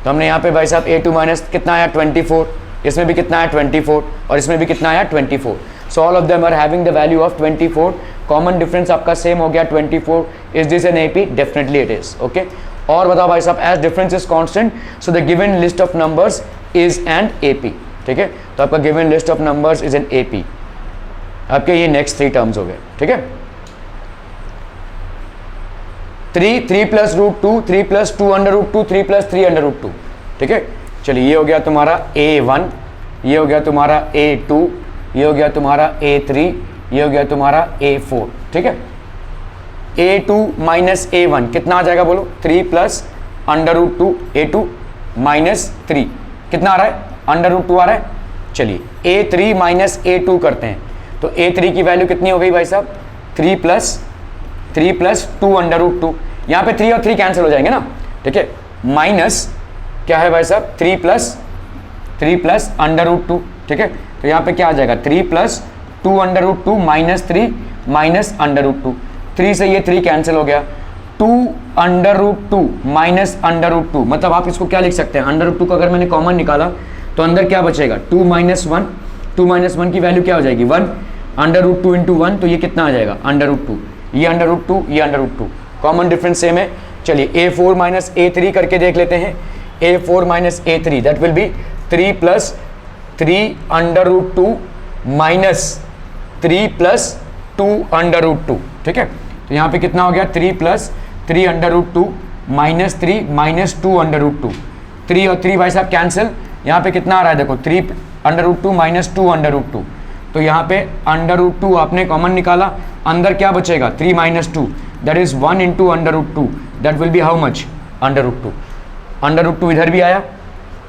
तो हमने यहाँ पे भाई साहब A2 माइनस कितना आया 24, इसमें भी कितना आया 24, और इसमें भी कितना आया 24, so all of them are having the value of 24, common difference आपका सेम हो गया 24, is this an AP, definitely it is, okay. और बताओ भाई साहब, as difference is constant so the given list of numbers is an AP. ठीक है, तो आपका given list of numbers is an AP. आपके ये नेक्स्ट 3 टर्म्स हो गए। ठीक है, 3 plus root 2, 3 plus 2 under root 2, 3 plus 3 under root 2। ठीक है, चलिए ये हो गया तुम्हारा A1, ये हो गया तुम्हारा A2, ये हो गया तुम्हारा A3, ये हो गया तुम्हारा A4। ठीक है, A2 माइनस A1 कितना आ जाएगा बोलो? 3 plus under root 2 A2 minus 3 कितना आ रहा है? अंडर रूट 2 आ रहा है। चलिए A3 माइनस A2 करते हैं, तो A3 की वैल्यू कितनी हो गई भाई साहब? 3 प्लस 2 अंडर रूट 2। यहाँ पे 3 और 3 कैंसिल हो जाएंगे ना। ठीक है, माइनस क्या है भाई साहब? 3 प्लस अंडर रूट 2। ठीक है, तो यहाँ पे क्या आ जाएगा? 3 plus 2 under root 2 minus 3 minus under root 2। 3 से ये 3 कैंसिल हो गया। 2 under root 2 minus under root 2, मतलब आप इसको क्या लिख सकते हैं? अंडर रूट 2 को अगर मैंने कॉमन निकाला तो अंदर क्या बचेगा? 2 माइनस 1। 2 माइनस 1 की वैल्यू क्या हो जाएगी? 1। अंडर रूट 2 इंटू 1, तो ये कितना आ जाएगा? Under root 2। ये अंडर रूट 2, ये under root 2, common difference same है। चलिए A4 माइनस A3 करके देख लेते हैं। A4 minus A3 that will be 3 plus 3 under root 2 minus 3 plus 2 under root 2। ठीक है, तो यहाँ पे कितना हो गया? 3 plus 3 under root 2 minus 3 minus 2 under root 2। 3 और 3 भाई साहब कैंसिल। यहाँ पे कितना आ रहा है देखो? 3 under root 2 minus 2 under root 2, तो यहाँ पे अंडर रूट 2 आपने कॉमन निकाला, अंदर क्या बचेगा? 3 minus 2 that is 1 into under root 2, that will be how much? Under root 2। Under root 2 इधर भी आया।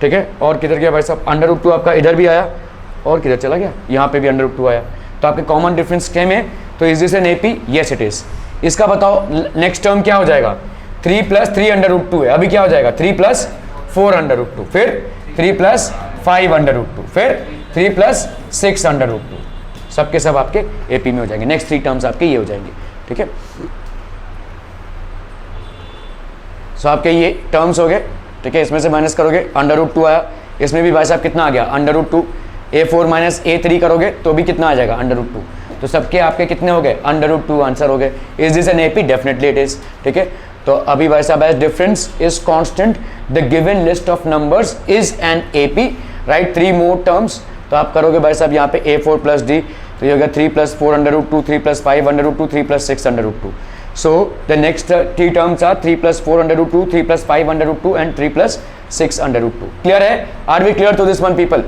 ठीक है, और किधर गया भाई साहब? अंडर रूट 2 आपका इधर भी आया, और किधर चला गया? यहाँ पे भी अंडर रूट 2 आया। तो आपके कॉमन डिफरेंस क्या है? तो is this an AP? Yes it is. इसका बताओ नेक्स्ट टर्म क्या हो जाएगा? 3 प्लस 3 अंडर रूट 2 है, अभी क्या हो जाएगा? 3 प्लस 4 अंडर रूट 2, फिर 3 प्लस 5 अंडर रूट 2, फिर 3 प्लस 6 अंडर रूट 2। सबके सब आपके एपी में हो जाएंगे। नेक्स्ट 3 टर्म्स आपके ये हो जाएंगे। ठीक है, सो आपके ये टर्म्स हो गए। ठीक है, इसमें से माइनस करोगे, अंडर रूट 2 आया। इसमें भी भाई साहब कितना आ गया? Under root 2। A4 minus A3 करोगे तो भी कितना आ जाएगा? Under root 2। तो सबके आपके कितने हो गए? अंडर रूट 2 आंसर हो गए। Is this an AP? Definitely it is. ठीक है, तो अभी भाई साहब as difference is constant the given list of numbers is an AP. Right, 3 more terms. तो आप करोगे भाई साहब यहाँ पे A4 प्लस D, तो ये हो गया 3 plus 4 under root 2, 3 plus 5 under root 2, 3 plus 6 under root 2। So the next 3 terms are 3 plus 4 under root 2, 3 plus 5 under root 2 and 3 plus 6 under root 2. Clear है? Are we clear to this one people?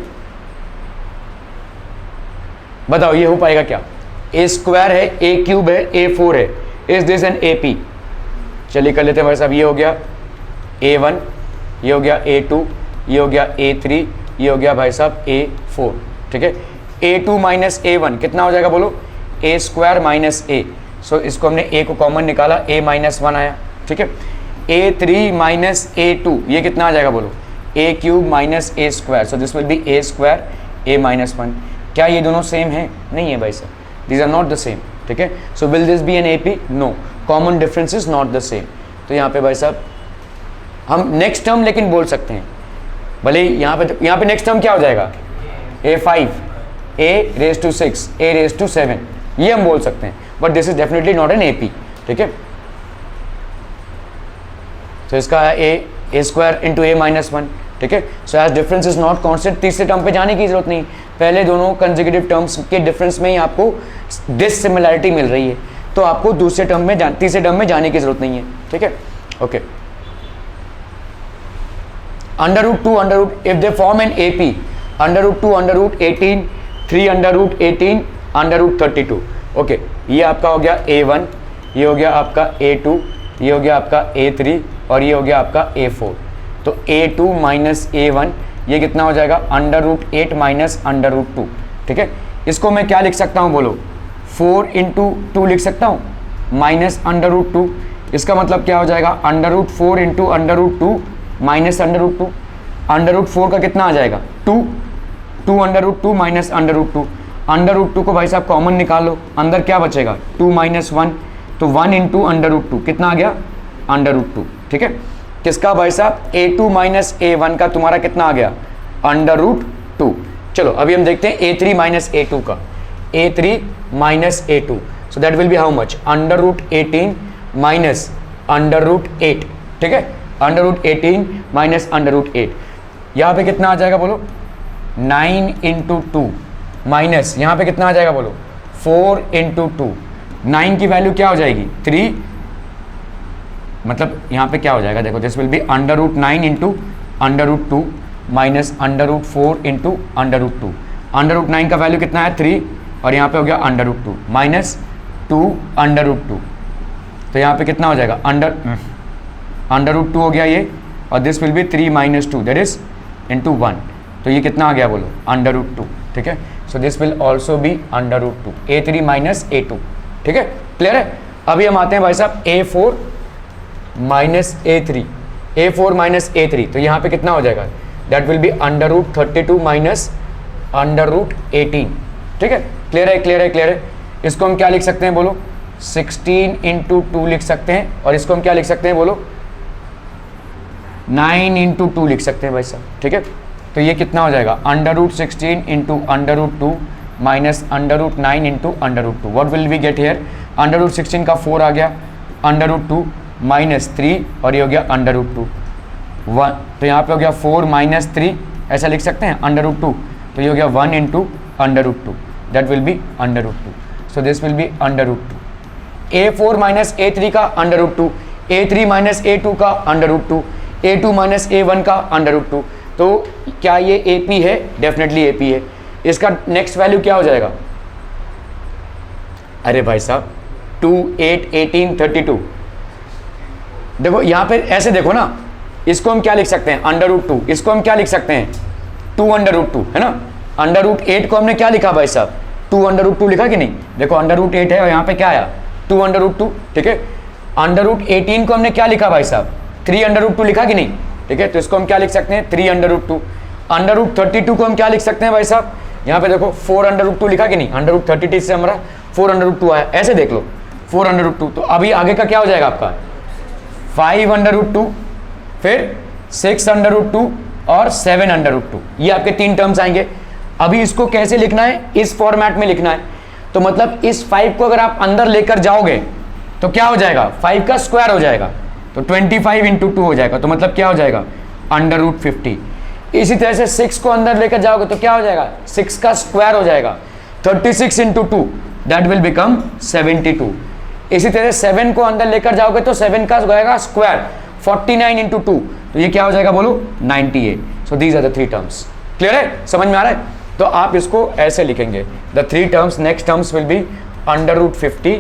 बताओ ये हो पाएगा क्या? A स्क्वायर है, A क्यूब है, A4 है। Is this an AP? चलिए कर लेते हैं भाई साहब। ये हो गया A1, ये हो गया A2, ये हो गया A3, ये हो गया भाई साहब A4। ठीक है, A2 माइनस A1 कितना हो जाएगा बोलो? A square minus A। सो इसको हमने A को कॉमन निकाला, A माइनस 1 आया। ठीक है, A3 माइनस A2 ये कितना आ जाएगा बोलो? A cube minus A square. So this will be A square A minus 1। क्या ये दोनों सेम है? नहीं है भाई साहब, these are not the same. ठीक है, so will this be an AP? No, common difference is not the same. तो यहाँ पे भाई साहब हम नेक्स्ट टर्म लेकिन बोल सकते हैं, भले यहाँ पे नेक्स्ट टर्म क्या हो जाएगा? A5 A raise to 6 A raise to 7, ये हम बोल सकते हैं, but this is definitely not an AP। ठीक है, तो इसका A square into A minus 1। ठीक है, so as difference is not constant, तीसरे टर्म पे जाने की जरूरत नहीं। पहले दोनों कंसेक्यूटिव टर्म्स के डिफरेंस में ही आपको डिससिमिलैरिटी मिल रही है, तो आपको दूसरे टर्म में तीसरे टर्म में जाने की जरूरत नहीं है। ठीक है, okay. Under root 2 under root, if they form an AP, under root 2 under root 18, 3 under root 18 under root 32। Okay, ये आपका हो गया A1, ये हो गया आपका A2, ये हो गया आपका A3 और ये हो गया आपका A4। तो A2 माइनस A1 ये कितना हो जाएगा? Under root 8 minus under root 2। ठीक है, इसको मैं क्या लिख सकता हूँ बोलो? 4 इंटू 2 लिख सकता हूँ, माइनस अंडर रूट 2। इसका मतलब क्या हो जाएगा? Under root 4 into under root 2 minus under root 2। Under root 4 का कितना आ जाएगा? 2 under root 2 minus under root 2। Under root 2 को भाई साहब कॉमन निकालो, अंदर क्या बचेगा? 2 माइनस 1, तो 1 इंटू अंडर रूट 2 कितना आ गया? Under root 2। ठीक है, किसका भाई साहब? A2 माइनस A1 का तुम्हारा कितना आ गया? Under root 2। चलो अभी हम देखते हैं A3 माइनस A2 का। A3 minus A2, so that will be how much? Under root 18 minus under root 8। ठीक है, under root 18 minus under root 8, यहाँ पे कितना आ जाएगा बोलो 9 इंटू 2 माइनस यहाँ पे कितना आ जाएगा बोलो 4 इंटू 2, 9 की वैल्यू क्या हो जाएगी 3, मतलब यहाँ पे क्या हो जाएगा देखो, this will be under root 9 into under root 2 minus under root 4 into under root 2, under root 9 का वैल्यू कितना है 3 और यहाँ पे हो गया under root 2 minus 2 under root 2, तो यहाँ पे कितना हो जाएगा अंडर रूट 2 हो गया ये, और this will be 3 minus 2 that is into 1, तो ये कितना आ गया बोलो अंडर रूट 2, ठीक है। So this will also be under root 2, A3 minus A2, ठीक है, क्लियर है। अभी हम आते हैं भाई साहब A4 minus A3, A4 minus A3, तो यहाँ पे कितना हो जाएगा, that will be under root 32 minus under root 18, ठीक है, क्लियर है क्लियर है क्लियर है। इसको हम क्या लिख सकते हैं बोलो 16 इंटू 2 लिख सकते हैं, और इसको हम क्या लिख सकते हैं बोलो 9 इंटू 2 लिख सकते हैं भाई साहब, ठीक है। तो ये कितना हो जाएगा under root 16 into under root 2 minus under root 9 into under root 2, what will we get here, under root 16 का 4 आ गया, अंडर रूट 2 माइनस 3 और ये हो गया अंडर रूट 2 1, तो यहाँ पे हो गया 4 माइनस 3, ऐसा लिख सकते हैं अंडर रूट 2, तो ये हो गया 1 into under root 2, that will be under root 2, so this will be under root 2, A4 minus A3 का under root 2, A3 minus A2 का under root 2, A2 minus A1 का अंडर रूट 2, तो क्या ये AP है, डेफिनेटली AP है। इसका नेक्स्ट वैल्यू क्या हो जाएगा, अरे भाई साहब 2 8 18 32, देखो यहाँ पे ऐसे देखो ना, इसको हम क्या लिख सकते हैं अंडर रूट 2, इसको हम क्या लिख सकते हैं 2 अंडर रूट 2, है ना। अंडर रूट 8 को हमने क्या लिखा भाई साहब 2 अंडर रूट 2 लिखा कि नहीं, देखो अंडर रूट 8 है और यहाँ पे क्या आया 2 अंडर रूट 2, ठीक है। अंडर रूट 18 को हमने क्या लिखा भाई साहब 3 अंडर रूट 2 लिखा कि नहीं, ठीक है, तो इसको हम क्या लिख सकते हैं 3 अंडर रूट 2। अंडर रूट 32 को हम क्या लिख सकते हैं भाई साहब, यहाँ पे देखो 4 अंडर रूट 2 लिखा कि नहीं, अंडर रूट 32 से हमारा 4 अंडर रूट 2 आया, ऐसे देख लो 4 अंडर रूट 2, तो अभी आगे का क्या हो जाएगा आपका 5 अंडर रूट 2, फिर 6 अंडर रूट 2 और 7 अंडर रूट 2, ये आपके 3 टर्म्स आएंगे। अभी इसको कैसे लिखना है, इस फॉर्मेट में लिखना है, तो मतलब इस 5 को अगर आप अंदर लेकर जाओगे तो क्या हो जाएगा 5 का स्क्वायर हो जाएगा, तो 25 इंटू 2 हो जाएगा, तो मतलब क्या हो जाएगा अंडर रूट 50। इसी तरह से 6 को अंदर लेकर जाओगे तो क्या हो जाएगा 6 का स्क्वायर हो जाएगा, 36 इंटू 2 दैट विल बिकम 72। इसी तरह 7 को अंदर लेकर जाओगे तो 7 का होगा स्क्वायर 49 इंटू 2, तो ये क्या हो जाएगा बोलो 98। So these are the 3 terms, clear है, समझ में आ रहा है। तो आप इसको ऐसे लिखेंगे, the 3 terms next terms will be under root 50,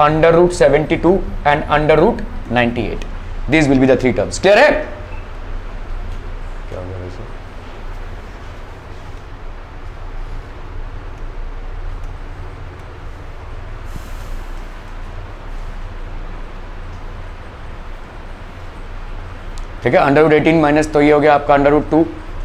under root 72 and under root 98, these will be the 3 terms, clear है। क्या हो गया वैसे, ठीक है। अंडर रूट 18 माइनस, तो ये हो गया आपका अंडर रूट 2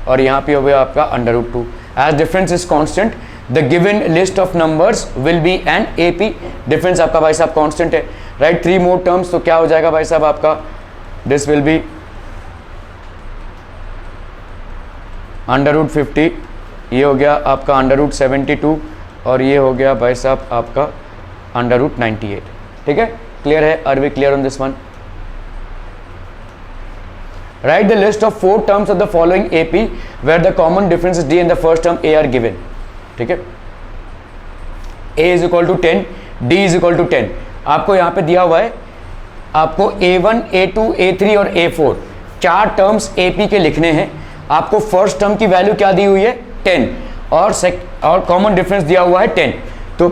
और यहाँ पे हो गया आपका under root 2। As difference is constant the given list of numbers will be an AP, difference आपका भाई साहब कांस्टेंट है, राइट। 3 मोर टर्म्स, तो क्या हो जाएगा भाई साहब आपका, this will be under root 50, ये हो गया आपका अंडर रूट 72 और ये हो गया भाई साहब आपका अंडर रूट 98, ठीक है, क्लियर है, are we clear on this one. Write the list of 4 terms of the following AP where the common difference is D and the first term A are given, ठीक है। A is equal to 10, D is equal to 10, आपको यहाँ पे दिया हुआ है, आपको A1, A2, A3 और A4 4 टर्म्स AP के लिखने हैं। आपको फर्स्ट टर्म की वैल्यू क्या दी हुई है 10 और कॉमन डिफरेंस दिया हुआ है 10, तो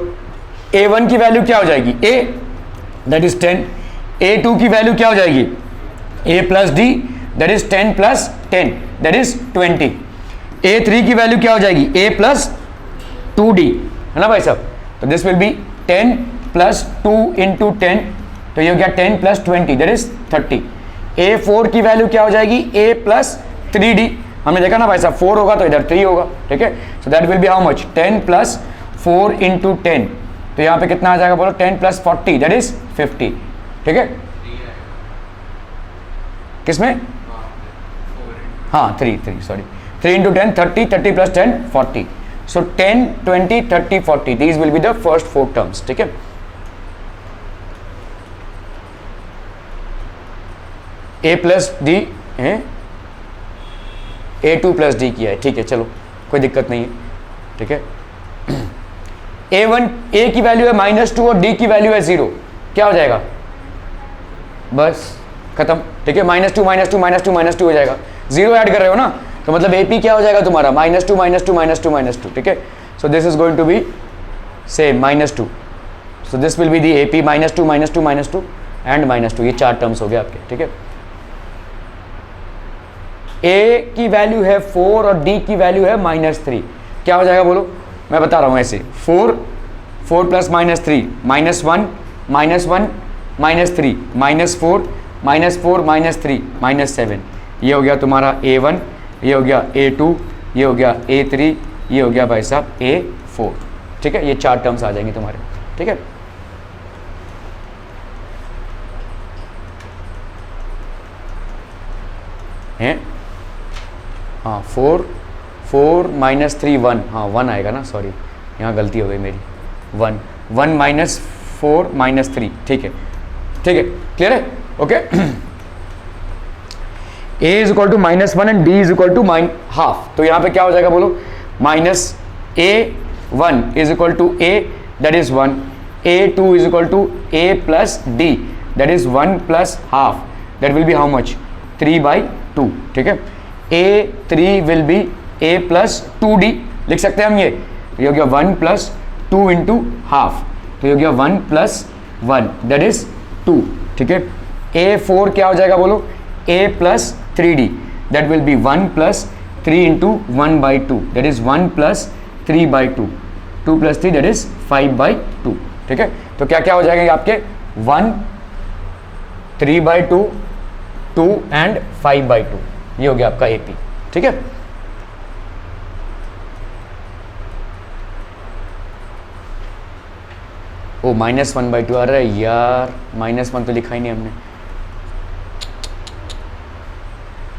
A1 की वैल्यू क्या हो जाएगी A, दैट इज 10, A2 की वैल्यू क्या हो जाएगी A plus D, that is 10 plus 10, that is 20, A3 की वैल्यू क्या हो जाएगी A प्लस 2D, है ना भाई साहब, तो this will B 10 plus 2 into 10, तो ये हो गया 10 प्लस 20, दैट इज 30। A4 की वैल्यू क्या हो जाएगी A प्लस 3D, हमने देखा ना भाई साहब 4 होगा तो इधर 3 होगा, ठीक है, so that will be how much 10 plus 4 into 10, तो यहाँ पे कितना आ जाएगा बोलो 10 प्लस 40, दैट इज 50, ठीक है। किसमें, हाँ 3 sorry, 3 into 10 30, 30 plus 10 40, so 10 20 30 40, these will be the first 4 terms, ठीक है। ए प्लस डी है, ए टू प्लस डी किया है, ठीक है चलो कोई दिक्कत नहीं है, ठीक है। ए वन, ए की वैल्यू है -2 और डी की वैल्यू है 0, क्या हो जाएगा, बस खत्म, ठीक है। -2 -2 -2 -2 हो जाएगा, 0 ऐड कर रहे हो ना, तो मतलब ए पी क्या हो जाएगा तुम्हारा -2 -2 -2 -2, ठीक है। So this is going to be same -2, so this will be the A P -2 -2 -2 and -2, ये 4 टर्म्स हो गए आपके, ठीक है। ए की वैल्यू है 4 और डी की वैल्यू है -3, क्या हो जाएगा बोलो, मैं बता रहा हूँ ऐसे, 4 प्लस -3 -1 -1 -3 -4 -4 -3 -7, ये हो गया तुम्हारा A1, ये हो गया A2, ये हो गया A3, ये हो गया भाई साहब A4, ठीक है। ये 4 टर्म्स आ जाएंगे तुम्हारे, ठीक है। हैं हाँ 4 -3 1, हाँ 1 आएगा ना, सॉरी यहाँ गलती हो गई मेरी, 1 -4 -3, ठीक है, ठीक है, क्लियर है, okay. a is equal to -1 and d is equal to ½ तो यहाँ पे क्या हो जाएगा बोलो, -a1 is equal to a that is 1, a2 is equal to a plus d that is 1 plus ½ that will be how much 3/2, ठीक है। a3 will be a plus 2d लिख सकते हैं हम, ये हो गया 1 प्लस 2 इंटू ½ तो ये हो गया 1 प्लस 1 दैट इज 2, ठीक है। a4 क्या हो जाएगा बोलो, a plus 3d that will B 1 plus 3 into 1/2 that is 1 plus 3/2, 2 plus 3 that is 5/2, ठीक है। तो क्या क्या हो जाएगा आपके 1 3/2 2 एंड 5/2, ये हो गया आपका AP, ठीक है। ओ -1/2, अरे यार -1 तो लिखा ही नहीं हमने,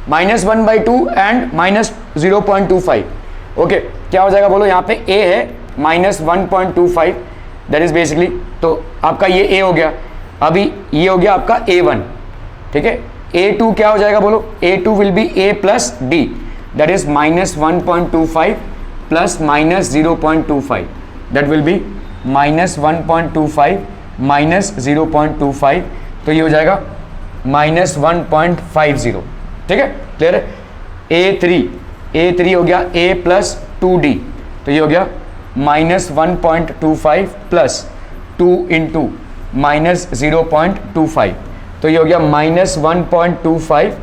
-1/2 एंड -0.25, ओके। क्या हो जाएगा बोलो, यहाँ पे a है -1.25 दैट इज बेसिकली, तो आपका ये a हो गया, अभी ये हो गया आपका A1, ठीक है। A2 क्या हो जाएगा बोलो, A2 will be a plus d that is -1.25 plus -0.25 that will B -1.25 -0.25, तो ये हो जाएगा -1.50, ठीक है, क्लियर है। A3 हो गया a प्लस 2d तो ये हो गया -1.25 प्लस 2 इंटू -0.25 तो ये हो गया -1.25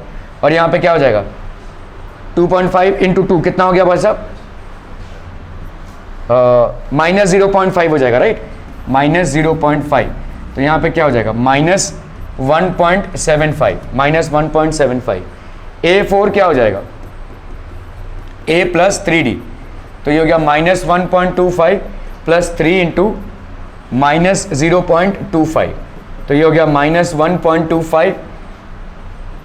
और यहाँ पे क्या हो जाएगा 2.5 इंटू 2 कितना हो गया भाई साहब, -0.5 हो जाएगा, राइट, -0.5 तो यहाँ पे क्या हो जाएगा -1.75 A4 क्या हो जाएगा a प्लस 3d तो ये हो गया -1.25 प्लस 3 इंटू -0.25 तो ये हो गया -1.25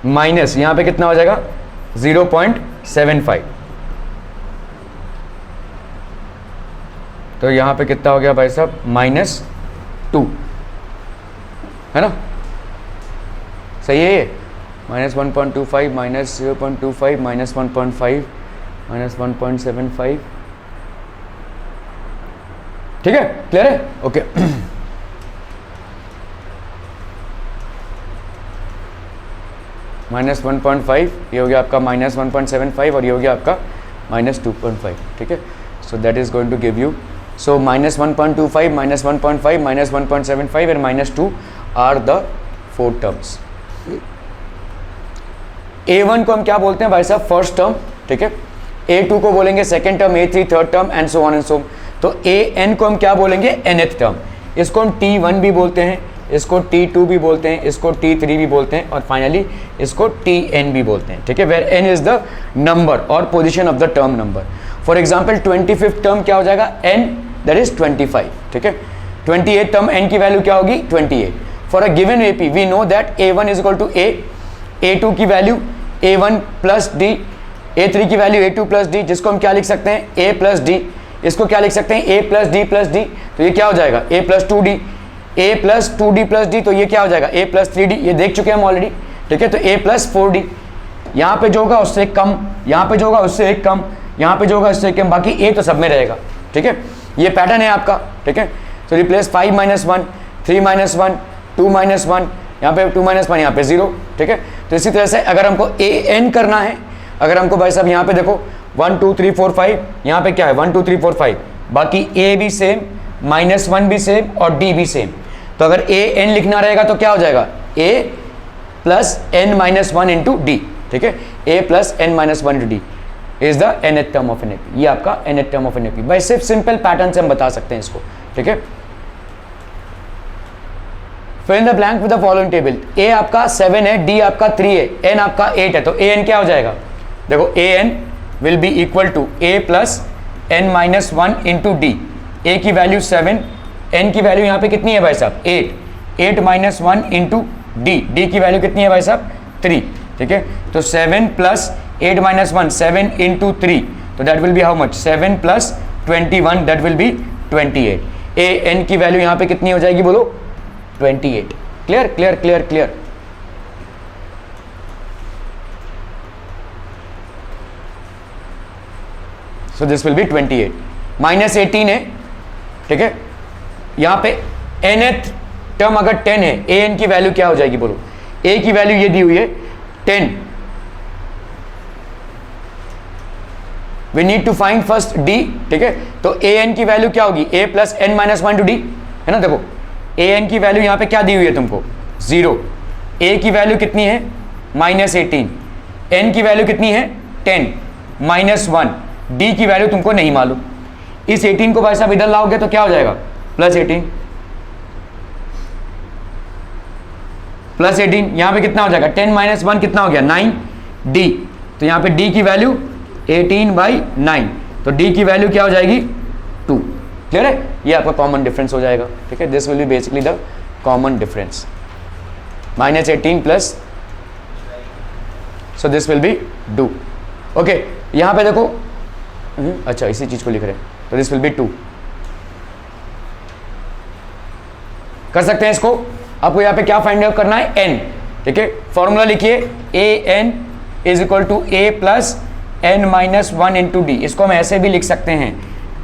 माइनस यहाँ पे कितना हो जाएगा 0.75 तो यहाँ पे कितना हो गया भाई साहब -2 है ना, सही है ये, -1.25 -0.25 -1.5 -1.75, ठीक है, क्लियर है, ओके। -1.5 ये हो गया आपका -1.75 और ये हो गया आपका -2.5, ठीक है। So that is going to give you, so -1.25 -1.5 -1.75 and -2 are the 4 terms. A1 को हम क्या बोलते हैं भाई साहब, फर्स्ट टर्म, ठीक है। A2 को बोलेंगे second term, A3 third term and so on and सो। तो AN को हम क्या बोलेंगे, nth टर्म। इसको हम T1 भी बोलते हैं, इसको T2 भी बोलते हैं, इसको T3 भी बोलते हैं और फाइनली इसको Tn भी बोलते हैं, ठीक है। Where n is the number और position of the term number. For example 25th term क्या हो जाएगा, n दैट इज 25, ठीक है। 28th टर्म n की वैल्यू क्या होगी 28। For a given AP we know that A1 is equal to A, A2 की value A1 plus D, A3 की वैल्यू A2 प्लस D, जिसको हम क्या लिख सकते हैं A प्लस D, इसको क्या लिख सकते हैं A plus D plus D, तो ये क्या हो जाएगा A plus 2D, A plus 2D plus D, तो ये क्या हो जाएगा A प्लस 3D, ये देख चुके हैं हम ऑलरेडी, ठीक है, तो a प्लस 4d, यहाँ पे जो होगा उससे एक कम, यहाँ पे जो होगा उससे एक कम, यहाँ पे जो होगा उससे एक कम, बाकी a तो सब में रहेगा। ठीक है, ये पैटर्न है आपका। ठीक है, तो रिप्लेस 5 - 1, 3 - 1, 2 - 1, यहाँ पे 2 - 1, यहाँ पे 0। ठीक है, तो इसी तरह से अगर हमको an करना है, अगर हमको भाई साहब यहाँ पे देखो 1 2 3 4 5, यहाँ पे क्या है 1 2 3 4 5, बाकी a भी सेम, -1 भी सेम और d भी सेम। तो अगर an लिखना रहेगा तो क्या हो जाएगा a plus n - 1 into D. ठीक है, a plus n - 1 into D is the nth term of NAP। ये आपका nth टर्म ऑफ NAP। भाई सिर्फ सिंपल पैटर्न से हम बता सकते हैं इसको। ठीक है, fill in the blank with the following table. a आपका 7 है, d आपका 3 है, n आपका 8 है, तो an क्या हो जाएगा, देखो an will be equal to a plus n - 1 into d. a की वैल्यू 7, n की वैल्यू यहाँ पे कितनी है भाई साहब 8, 8 - 1 इंटू डी की वैल्यू कितनी है भाई साहब 3। ठीक है, तो 7 प्लस 8 - 1, 7 इंटू 3, तो that will be how much 7 plus 21, that will B 28। an की वैल्यू यहाँ पे कितनी हो जाएगी बोलो 28। Clear clear clear clear. So this will B 28, -18 है। ठीक है, यहाँ पे nth टर्म अगर 10 है, an की वैल्यू क्या हो जाएगी बोलो, a की वैल्यू ये दी हुई है 10, we need to find first d। ठीक है, तो an की वैल्यू क्या होगी a plus n - 1 to d, है ना। देखो an की वैल्यू यहाँ पे क्या दी हुई है तुमको 0, a की वैल्यू कितनी है -18, n की वैल्यू कितनी है 10, -1, d की वैल्यू तुमको नहीं मालूम। इस 18 को भाई साहब इधर लाओगे तो क्या हो जाएगा +18, +18, यहाँ पे कितना हो जाएगा 10 - 1 कितना हो गया 9, d, तो यहाँ पे d की वैल्यू 18/9, तो d की वैल्यू क्या हो जाएगी 2। क्लियर है, ये आपका कॉमन डिफरेंस हो जाएगा। ठीक है, this will be basically the common difference, -18 plus, so this will B do. Okay, यहाँ पे देखो अच्छा इसी चीज को लिख रहे हैं, तो दिस विल बी 2। कर सकते हैं इसको। आपको यहाँ पे क्या फाइंड आउट करना है n। ठीक है, फॉर्मूला लिखिए an is equal to a plus n - 1 into d. इसको हम ऐसे भी लिख सकते हैं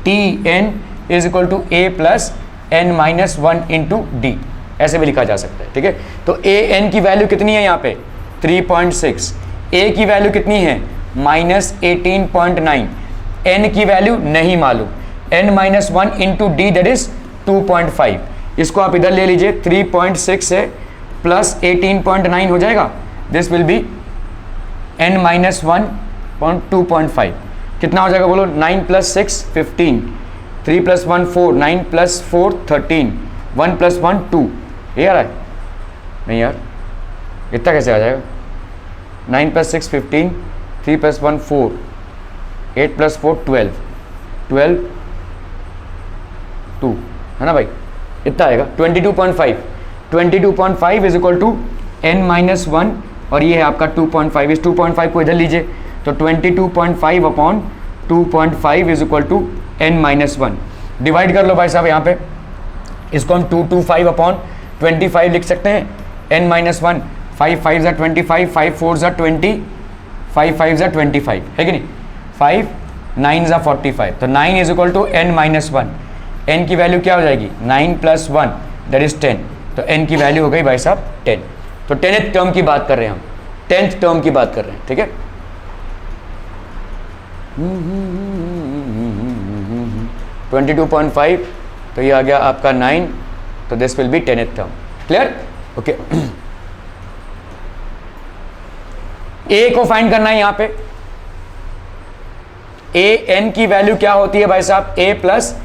tn is equal to a plus n - 1 into d, ऐसे भी लिखा जा सकता है। ठीक है, तो an की वैल्यू कितनी है यहाँ पे 3.6, a की वैल्यू कितनी है -18.9, n की वैल्यू नहीं मालूम, n - 1 into D that is 2.5। इसको आप इधर ले लीजिए, 3.6 है प्लस 18.9 हो जाएगा, दिस विल बी n - 1 2.5, कितना हो जाएगा बोलो 9 + 6 15, 3 + 1 4, 9 + 4 13, 1 + 1 2। ये आ रहा है नहीं यार, इतना कैसे आ जाएगा 9 + 6 15, 3 + 1 4, 8 + 4 12, 12 2, है ना भाई, इतना आएगा 22.5। 22.5 इज इक्वल टू n - 1 और ये है आपका 2.5। इस 2.5 को इधर लीजिए, तो 22.5 upon 2.5 is equal to n - 1। Divide कर लो भाई साहब, यहाँ पे इसको हम 225 अपॉन 25 लिख सकते हैं, n - 1, 5 5 ज़ा 25, 5 4 ज़ा 20, 5 5 ज़ा 25, है कि नहीं, 5 9 ज़ा 45, तो 9 is equal to n - 1। n की वैल्यू क्या हो जाएगी 9 + 1 दैट इज 10, तो n की वैल्यू हो गई भाई साहब 10। तो 10th टर्म की बात कर रहे हैं हम, 10th टर्म की बात कर रहे हैं। ठीक है, 22.5, तो ये आ गया आपका 9, तो this will B 10th term. Clear, okay. a को फाइंड करना है यहाँ पे, a n की वैल्यू क्या होती है भाई साहब a plus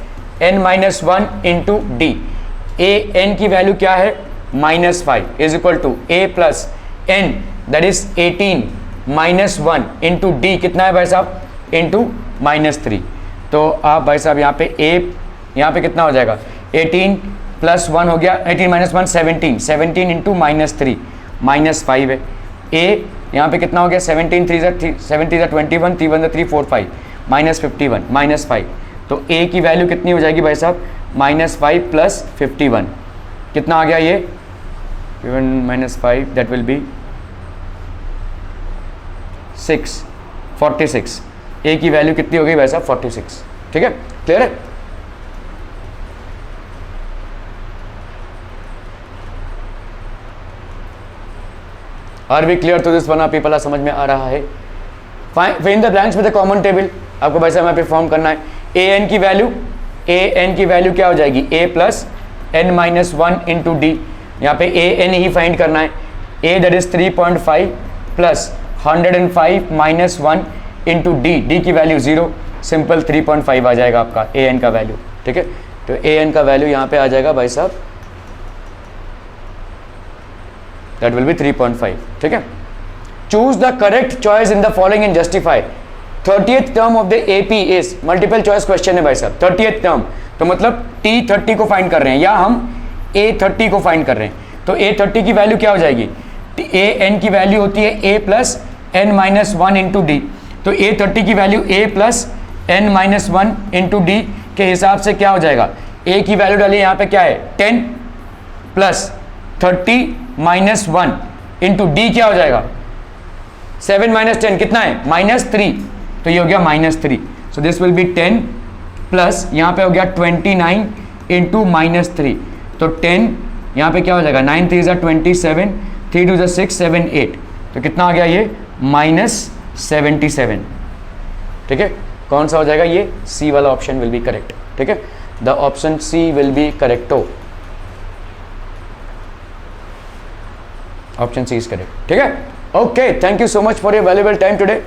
n - 1 into d. a n की वैल्यू क्या है -5 is equal to a plus n that is 18 - 1 into d, कितना है भाई साहब इंटू -3। तो आप भाई साहब यहाँ पे a यहाँ पे कितना हो जाएगा 18 + 1 हो गया, 18 - 1 17, 17 इंटू -3 -5 है। a यहाँ पे कितना हो गया 17 3 7 3 21, 3 1 3 4 5 -51 -5, तो a की वैल्यू कितनी हो जाएगी भाई साहब -5 + 51, कितना आ गया ये 5 दैट विल बी 46। ए की वैल्यू कितनी हो गई भाई साहब 46। ठीक है, क्लियर है। Are we clear to this one? आप पीपल समझ में आ रहा है? Fill in the blanks with the common table. आपको भाई साहब यहाँ पे फॉर्म करना है। ए एन की वैल्यू क्या हो जाएगी? A plus n minus 1 into d. यहाँ पे ए एन ही फाइंड करना है। A that is 3.5 plus 105 minus 1 into d. D की वैल्यू 0, सिंपल 3.5 आ जाएगा आपका ए एन का वैल्यू। ठीक है, तो ए एन का वैल्यू यहाँ पे आ जाएगा भाई साहब, दैट विल बी 3.5। ठीक है, choose the correct choice in the following and justify. 30th term of the AP is, multiple choice question है भाई साहब। 30th टर्म तो मतलब T30 को फाइंड कर रहे हैं या हम A30 को फाइंड कर रहे हैं। तो A30 की वैल्यू क्या हो जाएगी? ए एन की वैल्यू होती है A plus n minus 1 into d. तो A30 की value A plus n minus 1 into d के हिसाब से क्या हो जाएगा? A की वैल्यू डालिए यहाँ पे क्या है? 10 प्लस 30 माइनस 1 इंटू डी क्या हो जाएगा? 7 माइनस 10 कितना है? -3। तो ये हो गया -3। सो दिस विल बी 10 प्लस यहाँ पे हो गया 29 इंटू -3। तो 10 यहाँ पे क्या हो जाएगा? 9 3 ज़ा 27, 3 2 ज़ा 6, 7 8। तो कितना आ गया ये? -77। ठीक है, कौन सा हो जाएगा? ये सी वाला ऑप्शन विल बी करेक्ट। ठीक है, the option C will be correct. Option C is correct. ठीक है, okay, thank you so much for your valuable time today.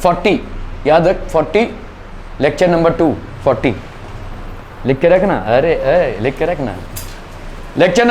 40 याद रख, 40 लेक्चर नंबर 2 40 लिख के रखना। अरे लिख के रखना लेक्चर नंबर